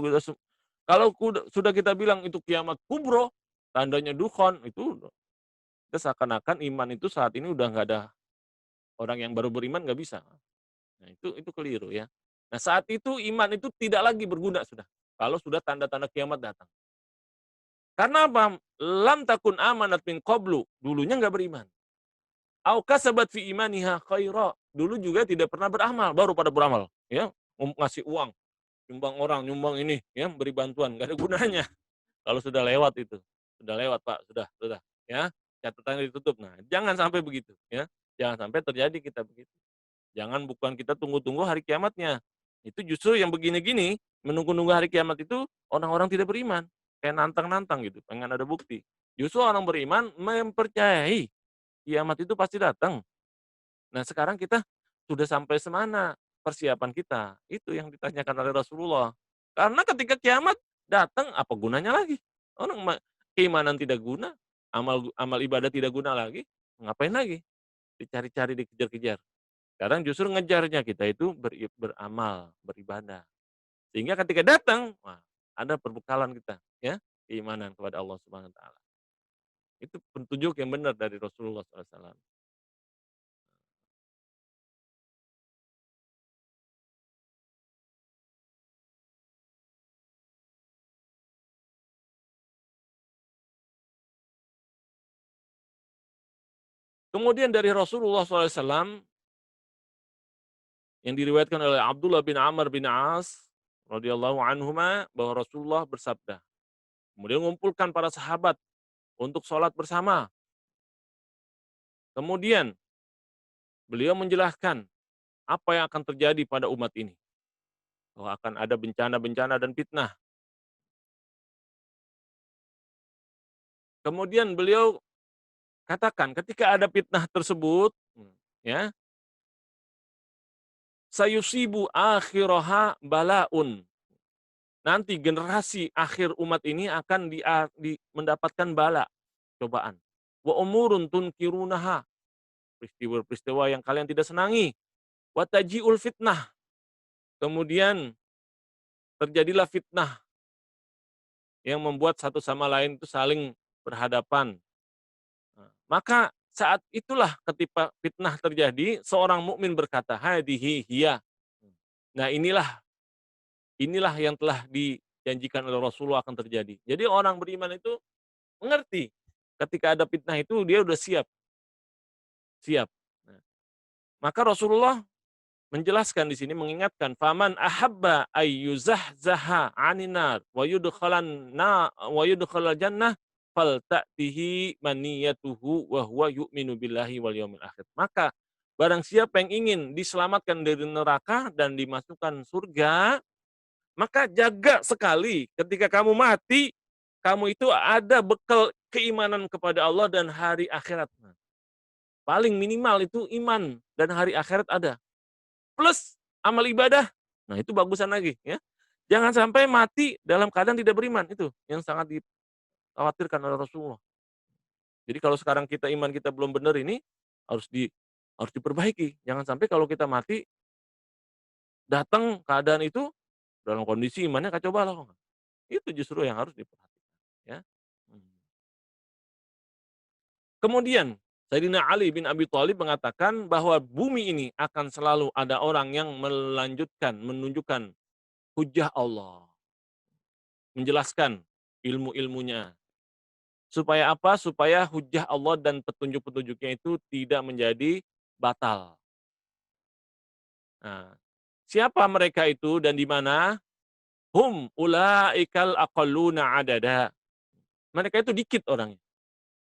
sudah kita bilang itu kiamat kubro, tandanya dukhon, itu kita seakan-akan iman itu saat ini udah nggak ada orang yang baru beriman nggak bisa. Nah, itu keliru ya. Nah, saat itu iman itu tidak lagi berguna sudah. Kalau sudah tanda-tanda kiamat datang. Karena apa? Lam takun amanat min qablu. Dulunya nggak beriman. Au kasabat fi imaniha khaira. Dulu juga tidak pernah beramal, baru pada beramal. Ya, ngasih uang, nyumbang orang, nyumbang ini, ya, beri bantuan, nggak ada gunanya. Kalau sudah lewat itu. Sudah lewat, Pak, sudah. Ya, catatannya ditutup. Nah, jangan sampai begitu. Ya, jangan sampai terjadi kita begitu. Bukan kita tunggu-tunggu hari kiamatnya. Itu justru yang begini-gini, menunggu-nunggu hari kiamat itu orang-orang tidak beriman. Kayak nantang-nantang gitu, pengen ada bukti. Justru orang beriman mempercayai kiamat itu pasti datang. Nah, sekarang kita sudah sampai semana persiapan kita? Itu yang ditanyakan oleh Rasulullah. Karena ketika kiamat datang, apa gunanya lagi? Orang keimanan tidak guna, amal ibadah tidak guna lagi, ngapain lagi? Dicari-cari, dikejar-kejar. Sekarang justru ngejarnya kita itu beramal, beribadah. Sehingga ketika datang, wah, ada perbekalan kita, ya, keimanan kepada Allah Subhanahu wa taala. Itu petunjuk yang benar dari Rasulullah SAW. Kemudian dari Rasulullah SAW yang diriwayatkan oleh Abdullah bin Amr bin As radhiyallahu anhuma bahwa Rasulullah bersabda, kemudian mengumpulkan para sahabat untuk sholat bersama. Kemudian beliau menjelaskan apa yang akan terjadi pada umat ini. Bahwa akan ada bencana-bencana dan fitnah. Kemudian beliau katakan ketika ada fitnah tersebut, ya, sayusibu akhiraha balaun. Nanti generasi akhir umat ini akan mendapatkan bala, cobaan. Wa umurun tunkirunaha, peristiwa-peristiwa yang kalian tidak senangi. Wa taji'ul fitnah, kemudian terjadilah fitnah yang membuat satu sama lain itu saling berhadapan. Nah, maka saat itulah ketika fitnah terjadi, seorang mukmin berkata, hadihi hiya. Nah, inilah yang telah dijanjikan oleh Rasulullah akan terjadi. Jadi orang beriman itu mengerti ketika ada fitnah itu dia udah siap. Nah, maka Rasulullah menjelaskan di sini mengingatkan faman ahabba ayyuzahzaha 'anil nar wa yudkhalal jannah falta'tihi maniyatuhu wa huwa yu'minu billahi wal yaumil akhir. Maka barang siapa yang ingin diselamatkan dari neraka dan dimasukkan surga, maka jaga sekali ketika kamu mati, kamu itu ada bekal keimanan kepada Allah dan hari akhirat. Paling minimal itu iman dan hari akhirat ada. Plus amal ibadah. Nah, itu bagusan lagi ya. Jangan sampai mati dalam keadaan tidak beriman, itu yang sangat dikhawatirkan oleh Rasulullah. Jadi kalau sekarang iman kita belum benar ini harus diperbaiki. Jangan sampai kalau kita mati datang keadaan itu dalam kondisi imannya kacau balau. Itu justru yang harus diperhatikan ya. Hmm. Kemudian Sayyidina Ali bin Abi Thalib mengatakan bahwa bumi ini akan selalu ada orang yang menunjukkan hujah Allah. menjelaskan ilmu-ilmunya. Supaya apa? Supaya hujjah Allah dan petunjuk-petunjuknya itu tidak menjadi batal. Nah, siapa mereka itu dan di mana? Hum ulaikal aqalluna adada. Mereka itu dikit orangnya.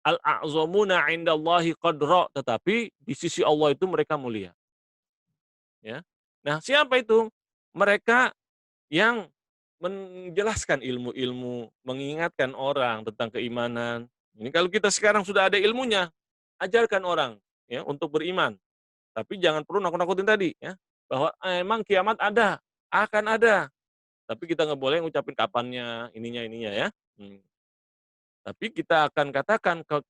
Al-a'zamuna 'indallahi qadra, tetapi di sisi Allah itu mereka mulia, ya. Nah, siapa itu? Mereka yang menjelaskan ilmu-ilmu, mengingatkan orang tentang keimanan. Ini kalau kita sekarang sudah ada ilmunya, ajarkan orang ya untuk beriman. Tapi jangan perlu nakut-nakutin tadi ya, bahwa emang kiamat ada, akan ada. Tapi kita nggak boleh ngucapin kapannya, ininya ya. Hmm. Tapi kita akan katakan ke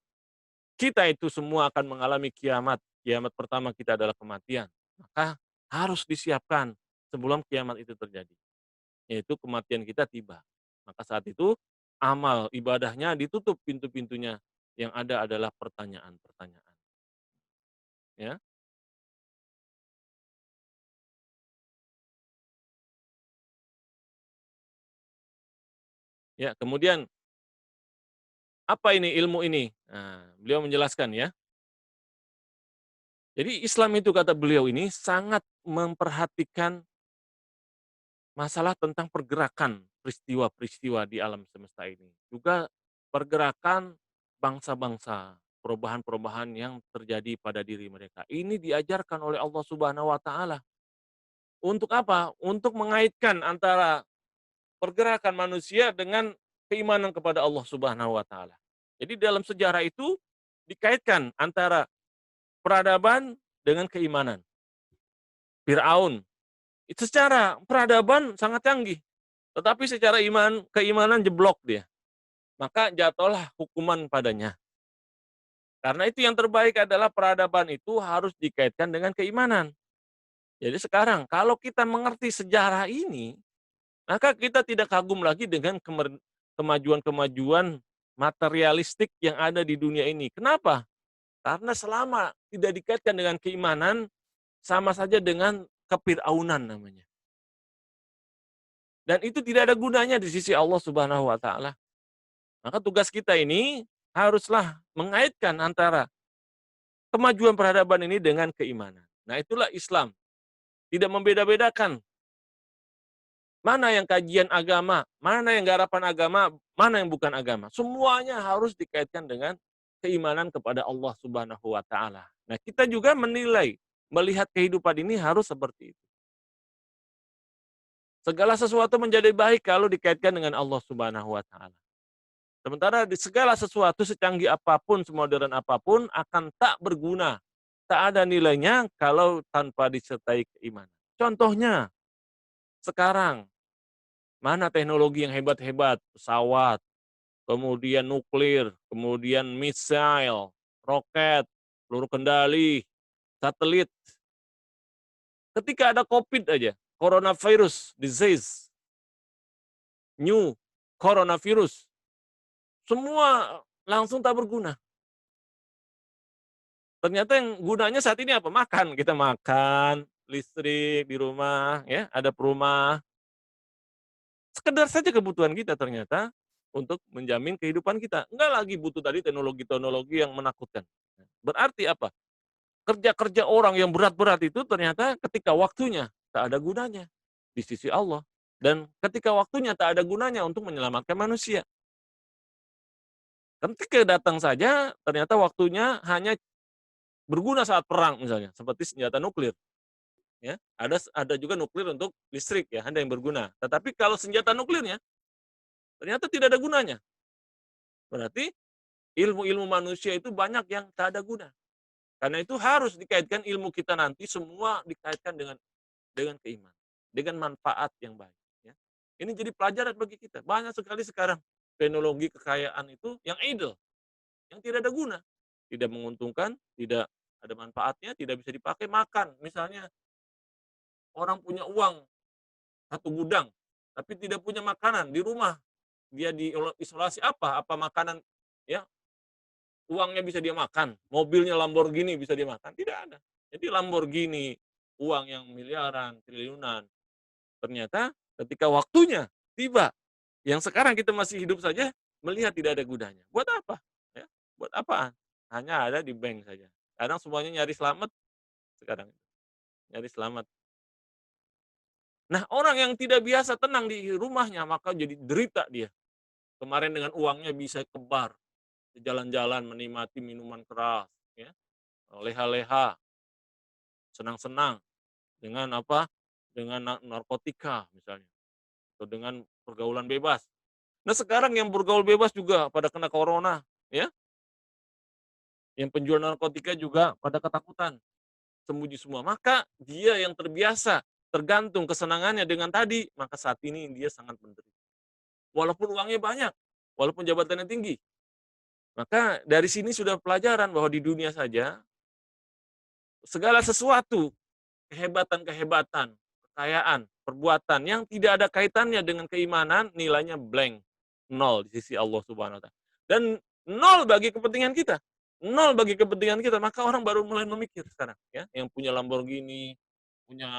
kita itu semua akan mengalami kiamat. Kiamat pertama kita adalah kematian. Maka harus disiapkan sebelum kiamat itu terjadi. Yaitu kematian kita tiba. Maka saat itu amal ibadahnya ditutup pintu-pintunya. Yang ada adalah pertanyaan-pertanyaan. Ya, ya. Kemudian apa ini ilmu ini? Nah, beliau menjelaskan ya. Jadi Islam itu kata beliau ini sangat memperhatikan masalah tentang pergerakan peristiwa-peristiwa di alam semesta ini. Juga pergerakan bangsa-bangsa, perubahan-perubahan yang terjadi pada diri mereka. Ini diajarkan oleh Allah Subhanahu wa taala. Untuk apa? Untuk mengaitkan antara pergerakan manusia dengan keimanan kepada Allah Subhanahu wa taala. Jadi dalam sejarah itu dikaitkan antara peradaban dengan keimanan. Firaun, itu secara peradaban sangat canggih, tetapi secara keimanan jeblok dia. Maka jatuhlah hukuman padanya. Karena itu yang terbaik adalah peradaban itu harus dikaitkan dengan keimanan. Jadi sekarang kalau kita mengerti sejarah ini, maka kita tidak kagum lagi dengan kemajuan-kemajuan materialistik yang ada di dunia ini. Kenapa? Karena selama tidak dikaitkan dengan keimanan, sama saja dengan kefiraunan namanya. Dan itu tidak ada gunanya di sisi Allah Subhanahu wa taala. Maka tugas kita ini haruslah mengaitkan antara kemajuan peradaban ini dengan keimanan. Nah, itulah Islam. Tidak membeda-bedakan mana yang kajian agama, mana yang garapan agama, mana yang bukan agama. Semuanya harus dikaitkan dengan keimanan kepada Allah Subhanahu wa taala. Nah, kita juga menilai, melihat kehidupan ini harus seperti itu. Segala sesuatu menjadi baik kalau dikaitkan dengan Allah Subhanahu wa taala. Sementara di segala sesuatu secanggih apapun, semodern apapun akan tak berguna, tak ada nilainya kalau tanpa disertai keimanan. Contohnya, sekarang mana teknologi yang hebat-hebat, pesawat, kemudian nuklir, kemudian misail, roket, peluru kendali, satelit. Ketika ada COVID aja, coronavirus disease, new coronavirus, semua langsung tak berguna. Ternyata yang gunanya saat ini apa? Makan. Kita makan, listrik di rumah, ya, ada perumah. Sekedar saja kebutuhan kita ternyata untuk menjamin kehidupan kita. Enggak lagi butuh tadi teknologi-teknologi yang menakutkan. Berarti apa? Kerja-kerja orang yang berat-berat itu ternyata ketika waktunya tak ada gunanya di sisi Allah. Dan ketika waktunya tak ada gunanya untuk menyelamatkan manusia. Ketika datang saja ternyata waktunya hanya berguna saat perang misalnya, seperti senjata nuklir. Ya, ada juga nuklir untuk listrik ya, ada yang berguna. Tetapi kalau senjata nuklirnya ternyata tidak ada gunanya. Berarti ilmu-ilmu manusia itu banyak yang tak ada guna. Karena itu harus dikaitkan ilmu kita nanti semua dikaitkan dengan keimanan, dengan manfaat yang baik. Ya. Ini jadi pelajaran bagi kita. Banyak sekali sekarang teknologi kekayaan itu yang idle, yang tidak ada guna, tidak menguntungkan, tidak ada manfaatnya, tidak bisa dipakai makan. Misalnya orang punya uang satu gudang, tapi tidak punya makanan di rumah, dia diisolasi apa? Apa makanan ya uangnya bisa dia makan, mobilnya Lamborghini bisa dia makan? Tidak ada. Jadi Lamborghini, uang yang miliaran, triliunan, ternyata ketika waktunya tiba, Yang sekarang kita masih hidup saja melihat tidak ada gunanya. Buat apa? Ya, buat apaan? Hanya ada di bank saja. Kadang semuanya nyari selamat sekarang, nyari selamat. Nah, orang yang tidak biasa tenang di rumahnya, maka jadi derita dia. Kemarin dengan uangnya bisa ke bar, jalan-jalan menikmati minuman keras, ya, leha-leha, senang-senang dengan apa? Dengan narkotika misalnya, atau dengan pergaulan bebas. Nah, sekarang yang bergaul bebas juga pada kena corona, ya. Yang penjual narkotika juga pada ketakutan, sembunyi semua. Maka dia yang terbiasa tergantung kesenangannya dengan tadi, maka saat ini dia sangat menderita. Walaupun uangnya banyak, walaupun jabatannya tinggi. Maka dari sini sudah pelajaran bahwa di dunia saja segala sesuatu, kehebatan-kehebatan, kekayaan, perbuatan yang tidak ada kaitannya dengan keimanan, nilainya blank, nol di sisi Allah Subhanahu wa taala. Dan nol bagi kepentingan kita. Nol bagi kepentingan kita, maka orang baru mulai memikir sekarang, ya, yang punya Lamborghini, punya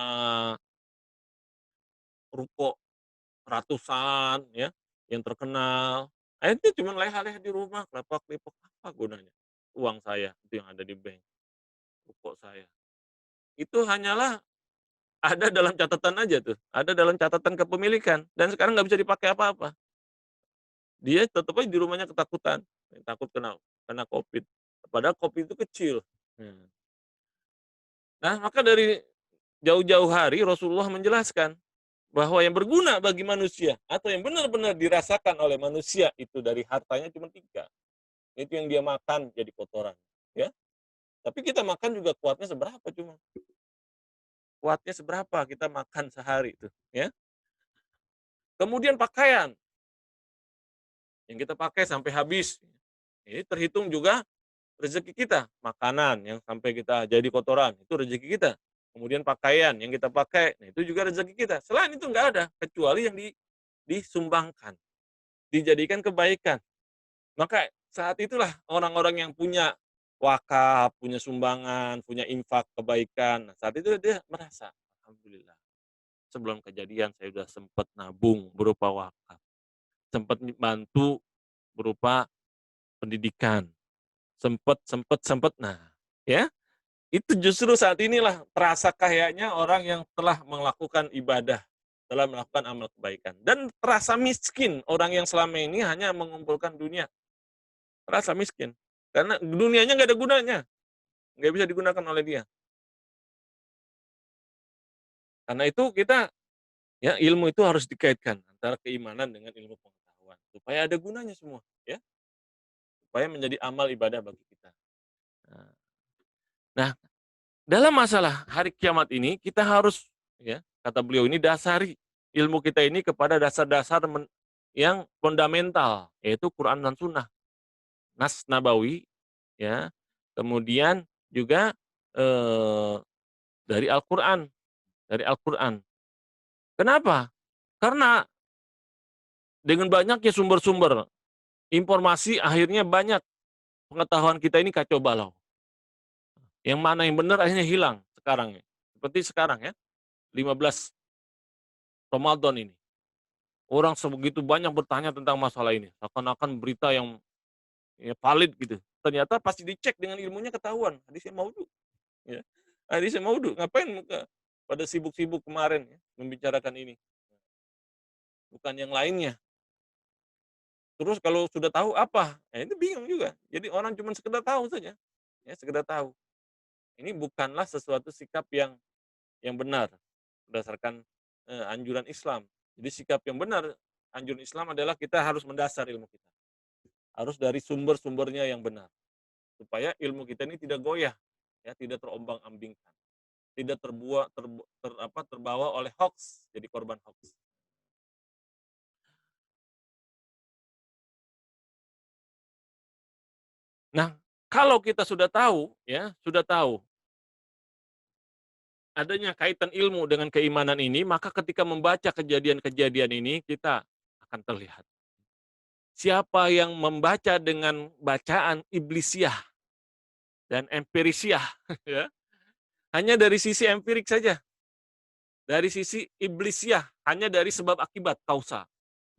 ruko ratusan, ya, yang terkenal. Akhirnya cuma leha-leha di rumah, kelepak-kelipuk, apa gunanya? Uang saya itu yang ada di bank, ruko saya. Itu hanyalah ada dalam catatan aja tuh, ada dalam catatan kepemilikan dan sekarang nggak bisa dipakai apa-apa. Dia tetap aja di rumahnya ketakutan, takut kena Covid. Padahal Covid itu kecil. Hmm. Nah, maka dari jauh-jauh hari Rasulullah menjelaskan bahwa yang berguna bagi manusia atau yang benar-benar dirasakan oleh manusia itu dari hartanya cuma 3. Itu yang dia makan jadi kotoran, ya. Tapi kita makan juga kuatnya seberapa cuma. Kuatnya seberapa kita makan sehari itu, ya. Kemudian pakaian yang kita pakai sampai habis. Ini terhitung juga rezeki kita. Makanan yang sampai kita jadi kotoran, itu rezeki kita. Kemudian pakaian yang kita pakai, nah itu juga rezeki kita. Selain itu nggak ada, kecuali yang disumbangkan, dijadikan kebaikan. Maka saat itulah orang-orang yang punya wakaf, punya sumbangan, punya infak kebaikan. Nah, saat itu dia merasa, alhamdulillah. Sebelum kejadian saya sudah sempat nabung berupa wakaf, sempat bantu berupa pendidikan, sempat. Nah, ya, itu justru saat inilah terasa kayaknya orang yang telah melakukan ibadah, telah melakukan amal kebaikan. Dan terasa miskin orang yang selama ini hanya mengumpulkan dunia. Terasa miskin. Karena dunianya nggak ada gunanya. Nggak bisa digunakan oleh dia. Karena itu kita, ya, ilmu itu harus dikaitkan antara keimanan dengan ilmu pengetahuan. Supaya ada gunanya semua. Ya, supaya menjadi amal ibadah bagi kita. Nah, dalam masalah hari kiamat ini, kita harus, ya, kata beliau ini, dasari ilmu kita ini kepada dasar-dasar yang fundamental, yaitu Quran dan Sunnah. Nas Nabawi, ya, kemudian juga eh, dari Al-Quran, Kenapa? Karena dengan banyaknya sumber-sumber informasi, akhirnya banyak pengetahuan kita ini kacau balau. Yang mana yang benar akhirnya hilang sekarang. Seperti sekarang, ya, 15 Ramadan ini. Orang sebegitu banyak bertanya tentang masalah ini. Seakan-akan berita yang, ya, valid gitu. Ternyata pasti dicek dengan ilmunya ketahuan. Hadisnya maudhu. Ya. Hadisnya maudhu. Ngapain pada sibuk-sibuk kemarin, ya, membicarakan ini. Bukan yang lainnya. Terus kalau sudah tahu apa? Nah, itu bingung juga. Jadi orang cuma sekedar tahu saja. Ya, sekedar tahu. Ini bukanlah sesuatu sikap yang benar berdasarkan anjuran Islam. Jadi sikap yang benar anjuran Islam adalah kita harus mendasar ilmu kita. Harus dari sumber-sumbernya yang benar. Supaya ilmu kita ini tidak goyah, ya, tidak terombang-ambingkan. Tidak terbawa oleh hoax, jadi korban hoax. Nah, kalau kita sudah tahu, ya, sudah tahu adanya kaitan ilmu dengan keimanan ini, maka ketika membaca kejadian-kejadian ini, kita akan terlihat. Siapa yang membaca dengan bacaan iblisiah dan empirisiah, ya, hanya dari sisi empirik saja, dari sisi iblisiah, hanya dari sebab akibat, kausa.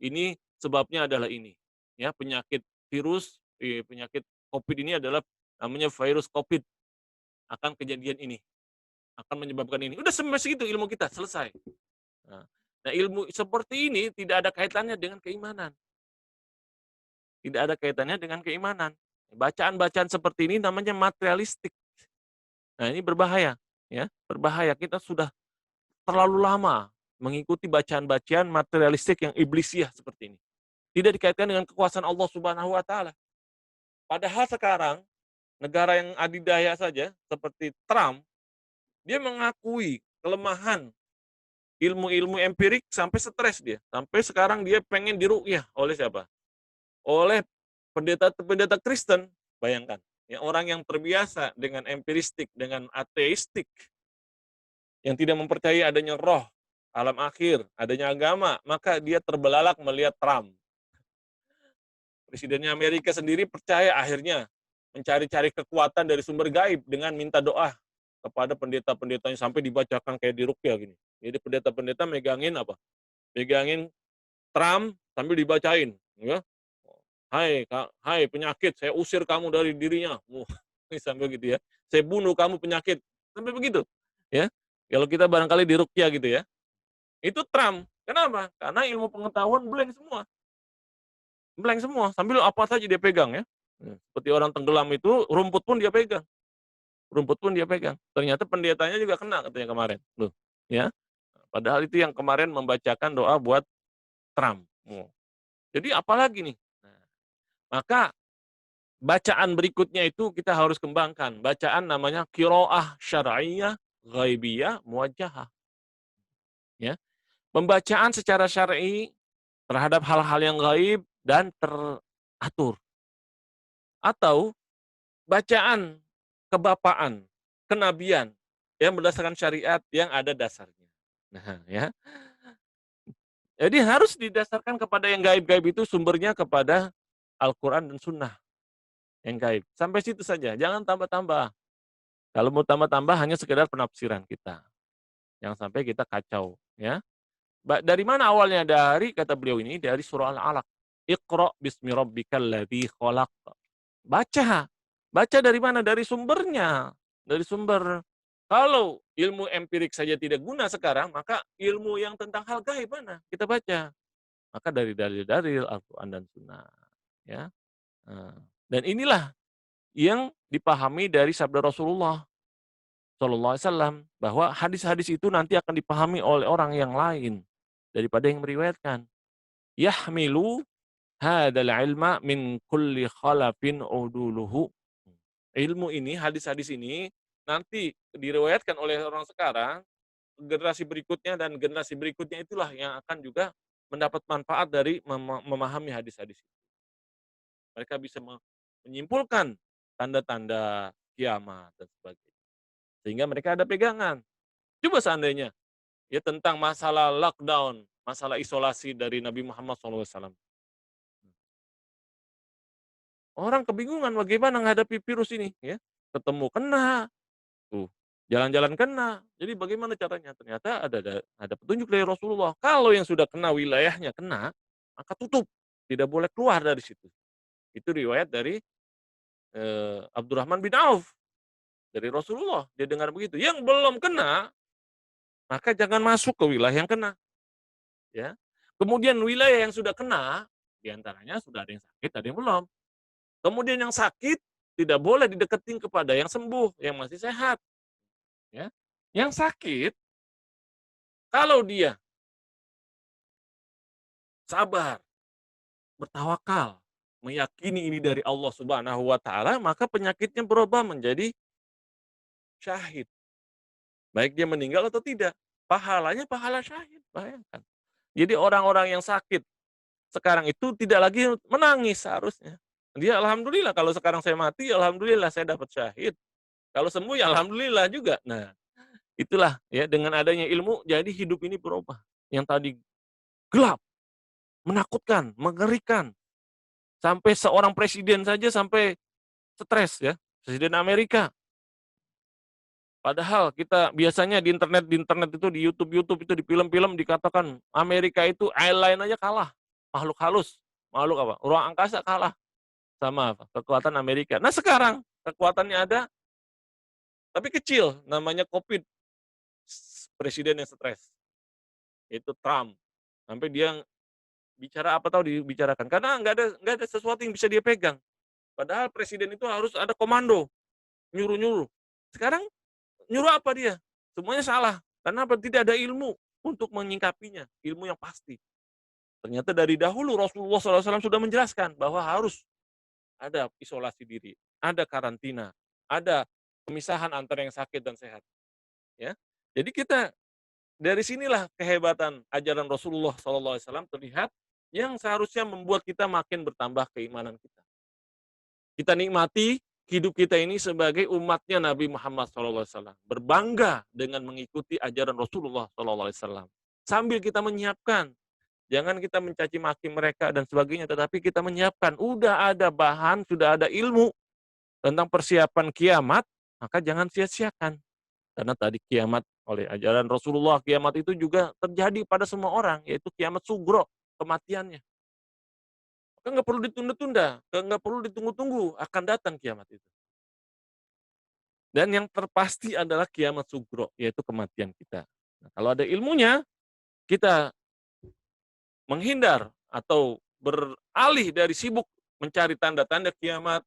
Ini sebabnya adalah ini. Ya, penyakit virus, penyakit COVID ini adalah namanya virus COVID, akan kejadian ini, akan menyebabkan ini. Udah sampai segitu ilmu kita, selesai. Nah, ilmu seperti ini tidak ada kaitannya dengan keimanan. Tidak ada kaitannya dengan keimanan. Bacaan-bacaan seperti ini namanya materialistik. Nah, ini berbahaya, ya, berbahaya. Kita sudah terlalu lama mengikuti bacaan-bacaan materialistik yang iblisiah seperti ini. Tidak dikaitkan dengan kekuasaan Allah Subhanahu wa taala. Padahal sekarang negara yang adidaya saja seperti Trump, dia mengakui kelemahan ilmu-ilmu empirik sampai stres dia. Sampai sekarang dia pengen diruqyah oleh siapa? Oleh pendeta-pendeta Kristen, bayangkan. Ya, orang yang terbiasa dengan empiristik, dengan ateistik, yang tidak mempercayai adanya roh, alam akhir, adanya agama, maka dia terbelalak melihat Trump. Presidennya Amerika sendiri percaya akhirnya mencari-cari kekuatan dari sumber gaib dengan minta doa kepada pendeta-pendetanya sampai dibacakan kayak di ruqyah gini. Jadi pendeta-pendeta megangin apa? Megangin Trump sambil dibacain, ya. Hai penyakit, saya usir kamu dari dirinya. Sampai gitu ya. Saya bunuh kamu penyakit. Sampai begitu. Ya. Kalau kita barangkali di ruqyah gitu ya. Itu Trump. Kenapa? Karena ilmu pengetahuan blank semua. Blank semua, sambil apa saja dia pegang ya. Seperti orang tenggelam itu, rumput pun dia pegang. Rumput pun dia pegang. Ternyata pendetanya juga kena katanya kemarin. Loh, ya. Padahal itu yang kemarin membacakan doa buat Trump. Jadi apalagi nih? Nah, maka bacaan berikutnya itu kita harus kembangkan. Bacaan namanya qiraah syar'iyyah ghaibiyah muwajjahah. Ya. Pembacaan secara syar'i terhadap hal-hal yang gaib dan teratur. Atau bacaan kebapaan, kenabian yang berdasarkan syariat yang ada dasarnya. Nah, ya. Jadi harus didasarkan kepada yang gaib-gaib itu sumbernya kepada Al-Quran dan Sunnah yang gaib. Sampai situ saja, jangan tambah-tambah. Kalau mau tambah-tambah hanya sekedar penafsiran kita. Jangan sampai kita kacau. Ya. Dari mana awalnya? Dari, kata beliau ini, dari surah Al-Alaq. Iqra bismi rabbikal ladzi khalaq. Baca. Baca dari mana? Dari sumbernya. Dari sumber. Kalau ilmu empirik saja tidak guna sekarang, maka ilmu yang tentang hal gaib mana? Kita baca. Maka dari dalil-dalil Al-Quran dan Sunnah. Ya. Dan inilah yang dipahami dari sabda Rasulullah SAW, bahwa hadis-hadis itu nanti akan dipahami oleh orang yang lain daripada yang meriwayatkan. Yahmilu hadal ilma min kulli khalafin uduluhu. Ilmu ini, hadis-hadis ini nanti diriwayatkan oleh orang sekarang, generasi berikutnya dan generasi berikutnya itulah yang akan juga mendapat manfaat dari memahami hadis-hadis itu. Mereka bisa menyimpulkan tanda-tanda kiamat dan sebagainya. Sehingga mereka ada pegangan. Coba seandainya ya tentang masalah lockdown, masalah isolasi dari Nabi Muhammad SAW. Orang kebingungan bagaimana menghadapi virus ini, ya. Ketemu kena, tuh, jalan-jalan kena. Jadi bagaimana caranya? Ternyata ada petunjuk dari Rasulullah. Kalau yang sudah kena wilayahnya kena, maka tutup, tidak boleh keluar dari situ. Itu riwayat dari Abdurrahman bin Auf dari Rasulullah. Dia dengar begitu. Yang belum kena, maka jangan masuk ke wilayah yang kena. Ya. Kemudian wilayah yang sudah kena, diantaranya sudah ada yang sakit, ada yang belum. Kemudian yang sakit tidak boleh dideketin kepada yang sembuh, yang masih sehat. Ya. Yang sakit, kalau dia sabar, bertawakal, meyakini ini dari Allah Subhanahu wa taala, maka penyakitnya berubah menjadi syahid. Baik dia meninggal atau tidak. Pahalanya pahala syahid, bayangkan. Jadi orang-orang yang sakit sekarang itu tidak lagi menangis seharusnya. Dia alhamdulillah kalau sekarang saya mati, alhamdulillah saya dapat syahid. Kalau sembuh ya alhamdulillah juga. Nah, itulah ya dengan adanya ilmu jadi hidup ini berubah. Yang tadi gelap, menakutkan, mengerikan. Sampai seorang presiden saja sampai stres ya. Presiden Amerika. Padahal kita biasanya di internet itu di YouTube itu di film-film dikatakan Amerika itu airline aja kalah. makhluk halus, makhluk apa? Ruang angkasa kalah sama apa? Kekuatan Amerika. Nah sekarang kekuatannya ada, tapi kecil, namanya COVID. Presiden yang stres, yaitu Trump. Sampai dia bicara apa tahu dibicarakan, karena nggak ada sesuatu yang bisa dia pegang. Padahal presiden itu harus ada komando, nyuruh-nyuruh. Sekarang nyuruh apa dia? Semuanya salah. Karena apa? Tidak ada ilmu untuk menyingkapinya, ilmu yang pasti. Ternyata dari dahulu Rasulullah SAW sudah menjelaskan bahwa harus ada isolasi diri, ada karantina, ada pemisahan antara yang sakit dan sehat. Ya, jadi kita dari sinilah kehebatan ajaran Rasulullah SAW terlihat, yang seharusnya membuat kita makin bertambah keimanan kita. Kita nikmati hidup kita ini sebagai umatnya Nabi Muhammad SAW. Berbangga dengan mengikuti ajaran Rasulullah SAW. Sambil kita menyiapkan, jangan kita mencaci maki mereka dan sebagainya, tetapi kita menyiapkan, udah ada bahan, sudah ada ilmu tentang persiapan kiamat, maka jangan sia-siakan. Karena tadi kiamat oleh ajaran Rasulullah, kiamat itu juga terjadi pada semua orang, yaitu kiamat sugro, kematiannya. Maka nggak perlu ditunda-tunda, nggak perlu ditunggu-tunggu, akan datang kiamat itu. Dan yang terpasti adalah kiamat sugro, yaitu kematian kita. Nah, kalau ada ilmunya, kita menghindar atau beralih dari sibuk mencari tanda-tanda kiamat,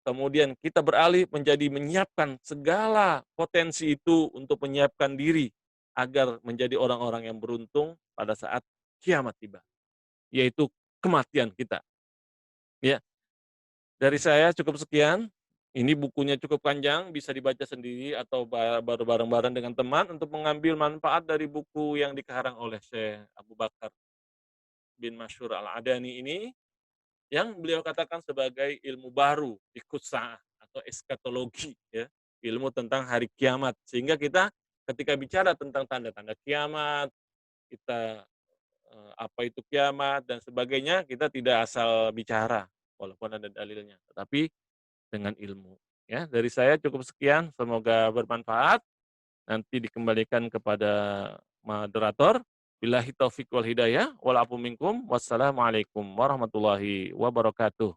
kemudian kita beralih menjadi menyiapkan segala potensi itu untuk menyiapkan diri agar menjadi orang-orang yang beruntung pada saat kiamat tiba, yaitu kematian kita. Ya, dari saya cukup sekian. Ini bukunya cukup panjang, bisa dibaca sendiri atau bareng-bareng dengan teman untuk mengambil manfaat dari buku yang dikarang oleh Syekh Abu Bakar bin Masyhur Al-Adani ini, yang beliau katakan sebagai ilmu baru, ikusa'ah atau eskatologi, ya, ilmu tentang hari kiamat. Sehingga kita ketika bicara tentang tanda-tanda kiamat, kita apa itu kiamat dan sebagainya, kita tidak asal bicara walaupun ada dalilnya, tetapi dengan ilmu. Ya, dari saya cukup sekian, semoga bermanfaat. Nanti dikembalikan kepada moderator. Billahi taufik wal hidayah, wal afu minkum, wassalamualaikum warahmatullahi wabarakatuh.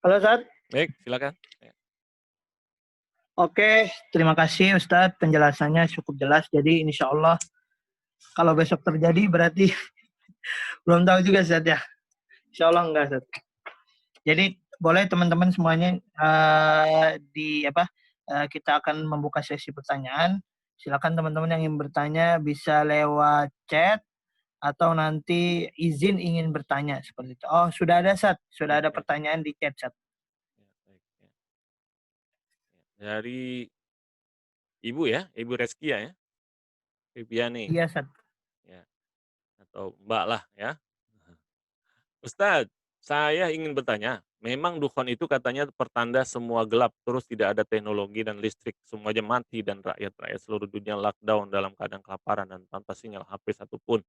Halo Ustaz. Baik, silakan. Oke, terima kasih Ustadz, penjelasannya cukup jelas. Jadi insya Allah kalau besok terjadi berarti belum tahu juga Ustadz ya. Insya Allah enggak Ustadz. Jadi boleh teman-teman semuanya kita akan membuka sesi pertanyaan. Silakan teman-teman yang ingin bertanya bisa lewat chat atau nanti izin ingin bertanya seperti itu. Oh, sudah ada Ustadz, sudah ada pertanyaan di chat Ustadz. Dari Ibu ya, Ibu Reskia ya, Viviani. Iya Ustadz. Ya, atau Mbak lah ya. Ustadz, saya ingin bertanya, memang dukhon itu katanya pertanda semua gelap, terus tidak ada teknologi dan listrik, semuanya mati dan rakyat-rakyat seluruh dunia lockdown dalam keadaan kelaparan dan tanpa sinyal HP satupun.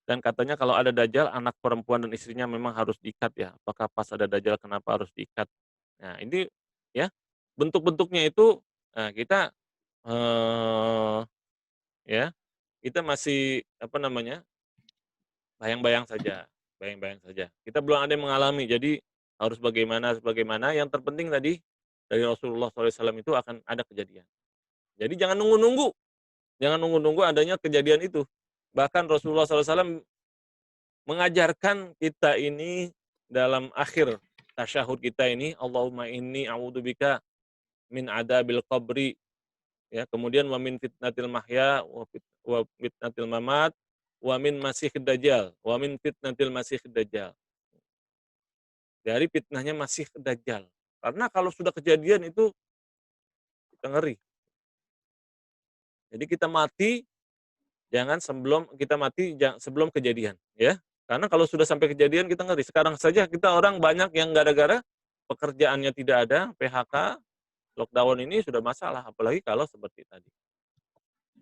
Dan katanya kalau ada dajjal, anak perempuan dan istrinya memang harus diikat ya. Apakah pas ada dajjal kenapa harus diikat? Nah ini ya, bentuk-bentuknya itu kita ya kita masih apa namanya, bayang-bayang saja, bayang-bayang saja. Kita belum ada yang mengalami, jadi harus bagaimana. Yang terpenting tadi dari Rasulullah SAW itu akan ada kejadian. Jadi jangan nunggu-nunggu adanya kejadian itu. Bahkan Rasulullah SAW mengajarkan kita ini dalam akhir tasyahud kita ini, Allahumma inni a'udzubika min adabil qabri, ya, kemudian wa min fitnatil mahya wa fitnatil mamat wa min masihid dajjal, wa min fitnatil masihid dajjal. Dari fitnahnya masih dajjal. Karena kalau sudah kejadian itu kita ngeri. Jadi kita mati sebelum kejadian, ya. Karena kalau sudah sampai kejadian kita ngeri. Sekarang saja kita orang banyak yang gara-gara pekerjaannya tidak ada, PHK, lockdown ini sudah masalah, apalagi kalau seperti tadi.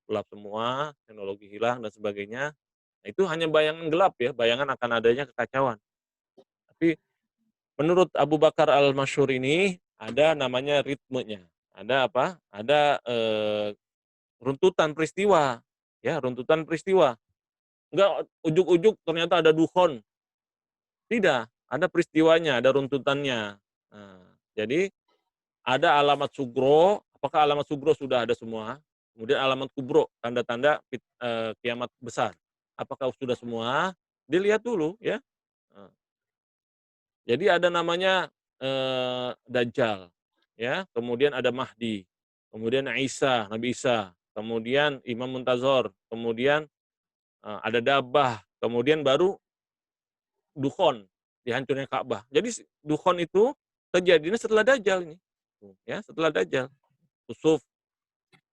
gelap semua, teknologi hilang dan sebagainya. Nah, itu hanya bayangan gelap ya, bayangan akan adanya kekacauan. Tapi menurut Abu Bakar Al-Masyhur ini ada namanya ritmenya. Ada apa? Ada runtutan peristiwa, ya runtutan peristiwa. Enggak ujuk-ujuk ternyata ada dukhon. Tidak, ada peristiwanya, ada runtutannya. Nah, jadi ada alamat sugro, apakah alamat sugro sudah ada semua? Kemudian alamat kubro, tanda-tanda kiamat besar. Apakah sudah semua? Dilihat dulu ya. Nah, jadi ada namanya Dajjal, ya, kemudian ada Mahdi, kemudian Isa, Nabi Isa, kemudian Imam Muntazor, kemudian ada Dabah, kemudian baru Dukhon, dihancurnya Ka'bah. Jadi Dukhon itu kejadiannya setelah Dajjal ini, ya, setelah Dajjal. Kusuf,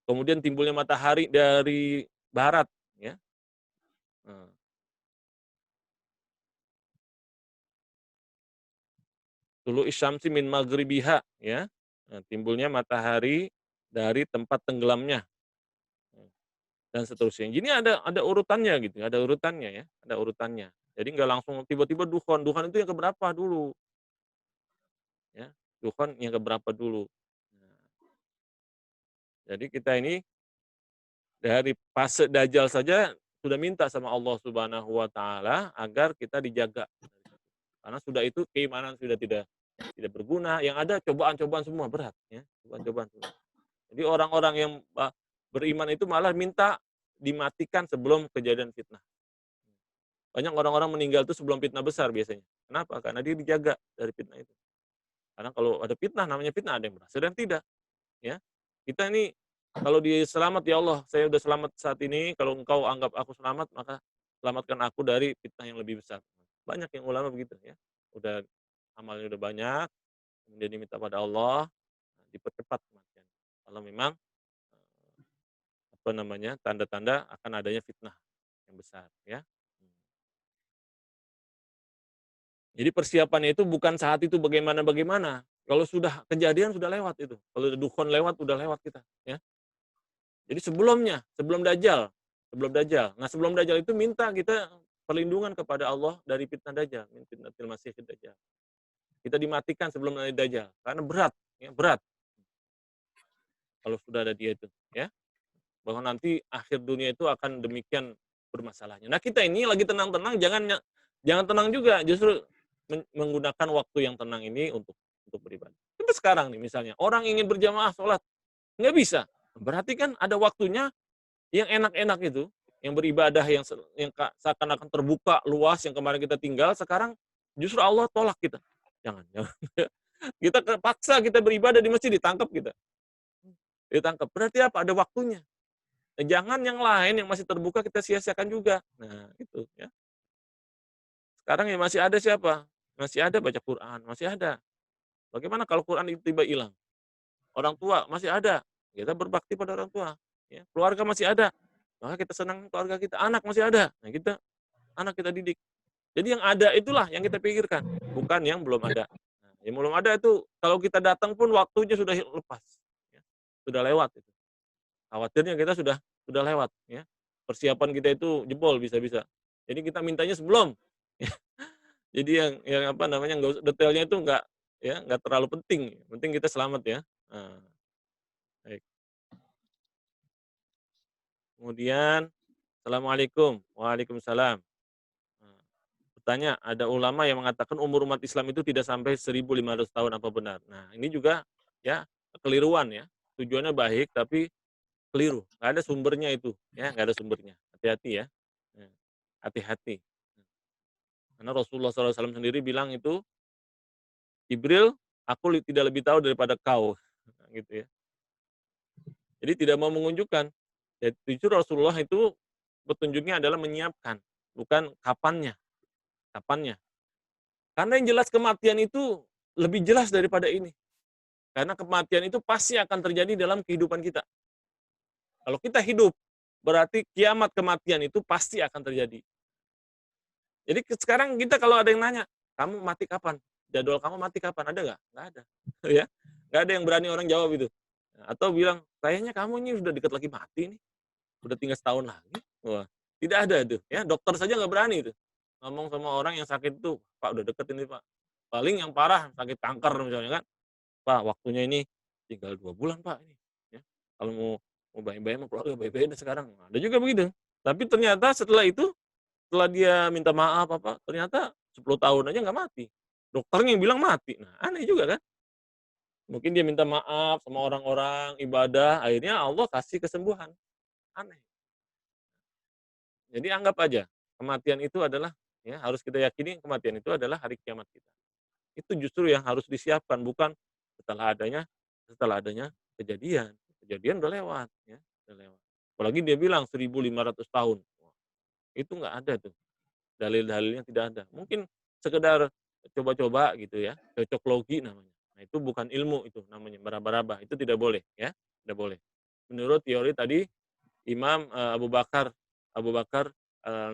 kemudian timbulnya matahari dari barat, ya. Nah, Tulu isyamsi min maghribiha, ya. Nah, timbulnya matahari dari tempat tenggelamnya, dan seterusnya. Jadi ada urutannya gitu, ada urutannya ya, ada urutannya. Jadi nggak langsung tiba-tiba dukhon. Dukhon itu yang keberapa dulu, ya. Dukhon yang keberapa dulu. Nah, jadi kita ini dari fase Dajjal saja sudah minta sama Allah Subhanahu wa taala agar kita dijaga. Karena sudah itu keimanan sudah tidak berguna, yang ada cobaan-cobaan semua berat ya, cobaan-cobaan semua. Jadi orang-orang yang beriman itu malah minta dimatikan sebelum kejadian fitnah. Banyak orang-orang meninggal itu sebelum fitnah besar biasanya. Kenapa? Karena dia dijaga dari fitnah itu. Karena kalau ada fitnah, namanya fitnah, ada yang berhasil dan tidak. Ya, kita ini kalau dia selamat, ya Allah, saya sudah selamat saat ini. Kalau engkau anggap aku selamat, maka selamatkan aku dari fitnah yang lebih besar. Banyak yang ulama begitu ya. Udah amalnya udah banyak, kemudian diminta pada Allah, dipercepat kematian. Kalau memang apa namanya tanda-tanda akan adanya fitnah yang besar ya. Jadi persiapannya itu bukan saat itu bagaimana-bagaimana. Kalau sudah kejadian sudah lewat itu. Kalau dukhon lewat udah lewat kita ya. Jadi sebelumnya, sebelum Dajjal. Nah, sebelum Dajjal itu minta kita perlindungan kepada Allah dari fitnah Dajjal, min fitnatil masiihid Dajjal. Kita dimatikan sebelum ada Dajjal karena berat, ya, berat. Kalau sudah ada dia itu, ya. Bahwa nanti akhir dunia itu akan demikian bermasalahnya. Nah, kita ini lagi tenang-tenang, jangan tenang juga, justru menggunakan waktu yang tenang ini untuk beribadah. Tapi sekarang nih misalnya, orang ingin berjamaah sholat, nggak bisa. Berarti kan ada waktunya yang enak-enak itu, yang beribadah yang seakan-akan terbuka, luas, yang kemarin kita tinggal, sekarang justru Allah tolak kita. Jangan, jangan. Kita paksa kita beribadah di masjid, ditangkap kita. Ditangkap. Berarti apa? Ada waktunya. Jangan yang lain yang masih terbuka kita sia-siakan juga. Nah, itu ya. Sekarang yang masih ada siapa? Masih ada baca Quran, masih ada. Bagaimana kalau Quran tiba hilang? Orang tua masih ada. Kita berbakti pada orang tua. Ya. Keluarga masih ada. Maka kita senang keluarga kita. Anak masih ada. Nah, anak kita didik. Jadi yang ada itulah yang kita pikirkan, bukan yang belum ada. Nah, yang belum ada itu kalau kita datang pun waktunya sudah lepas. Ya. Sudah lewat itu. Khawatirnya kita sudah lewat ya. Persiapan kita itu jebol bisa-bisa. Jadi kita mintanya sebelum. Jadi yang apa namanya detailnya itu enggak terlalu penting. Penting kita selamat ya. Nah, baik. Kemudian Assalamualaikum. Waalaikumsalam. Nah, bertanya, ada ulama yang mengatakan umur umat Islam itu tidak sampai 1.500 tahun, apa benar? Nah, ini juga ya kekeliruan ya. Tujuannya baik tapi keliru. Nggak ada sumbernya itu, ya nggak ada sumbernya. Hati-hati ya. Ya, hati-hati. Karena Rasulullah SAW sendiri bilang itu, Jibril, aku tidak lebih tahu daripada kau, gitu ya. Jadi tidak mau menunjukkan. Jadi jujur Rasulullah itu petunjuknya adalah menyiapkan, bukan kapannya. Kapannya. Karena yang jelas kematian itu lebih jelas daripada ini. Karena kematian itu pasti akan terjadi dalam kehidupan kita. Kalau kita hidup, berarti kiamat kematian itu pasti akan terjadi. Jadi sekarang kita kalau ada yang nanya, kamu mati kapan? Jadwal kamu mati kapan? Ada nggak? Nggak ada. Ya, nggak ada yang berani orang jawab itu. Atau bilang, kayaknya kamu ini sudah dekat lagi mati nih. udah tinggal setahun lagi. Wah, tidak ada itu, ya. Dokter saja nggak berani itu ngomong sama orang yang sakit itu, "Pak, udah deket ini, Pak." Paling yang parah sakit kanker misalnya kan, "Pak, waktunya ini tinggal 2 bulan, Pak, ini, ya. Kalau mau bayi-bayi sama keluarga, bayi-bayi deh sekarang." Ada juga begitu. Tapi ternyata setelah itu, setelah dia minta maaf apa, ternyata 10 tahun aja nggak mati. Dokternya yang bilang mati. Nah, aneh juga kan? Mungkin dia minta maaf sama orang-orang, ibadah, akhirnya Allah kasih kesembuhan. Aneh. Jadi anggap aja, kematian itu adalah, ya harus kita yakini kematian itu adalah hari kiamat kita. Itu justru yang harus disiapkan, bukan setelah adanya setelah adanya kejadian. Kejadian udah lewat, ya, udah lewat. Apalagi dia bilang 1.500 tahun. Wah, itu nggak ada tuh, dalil-dalilnya tidak ada. Mungkin sekedar coba-coba gitu ya, cocok logi namanya. Nah, itu bukan ilmu itu namanya, meraba-raba, itu tidak boleh ya, tidak boleh. Menurut teori tadi Imam, Abu Bakar,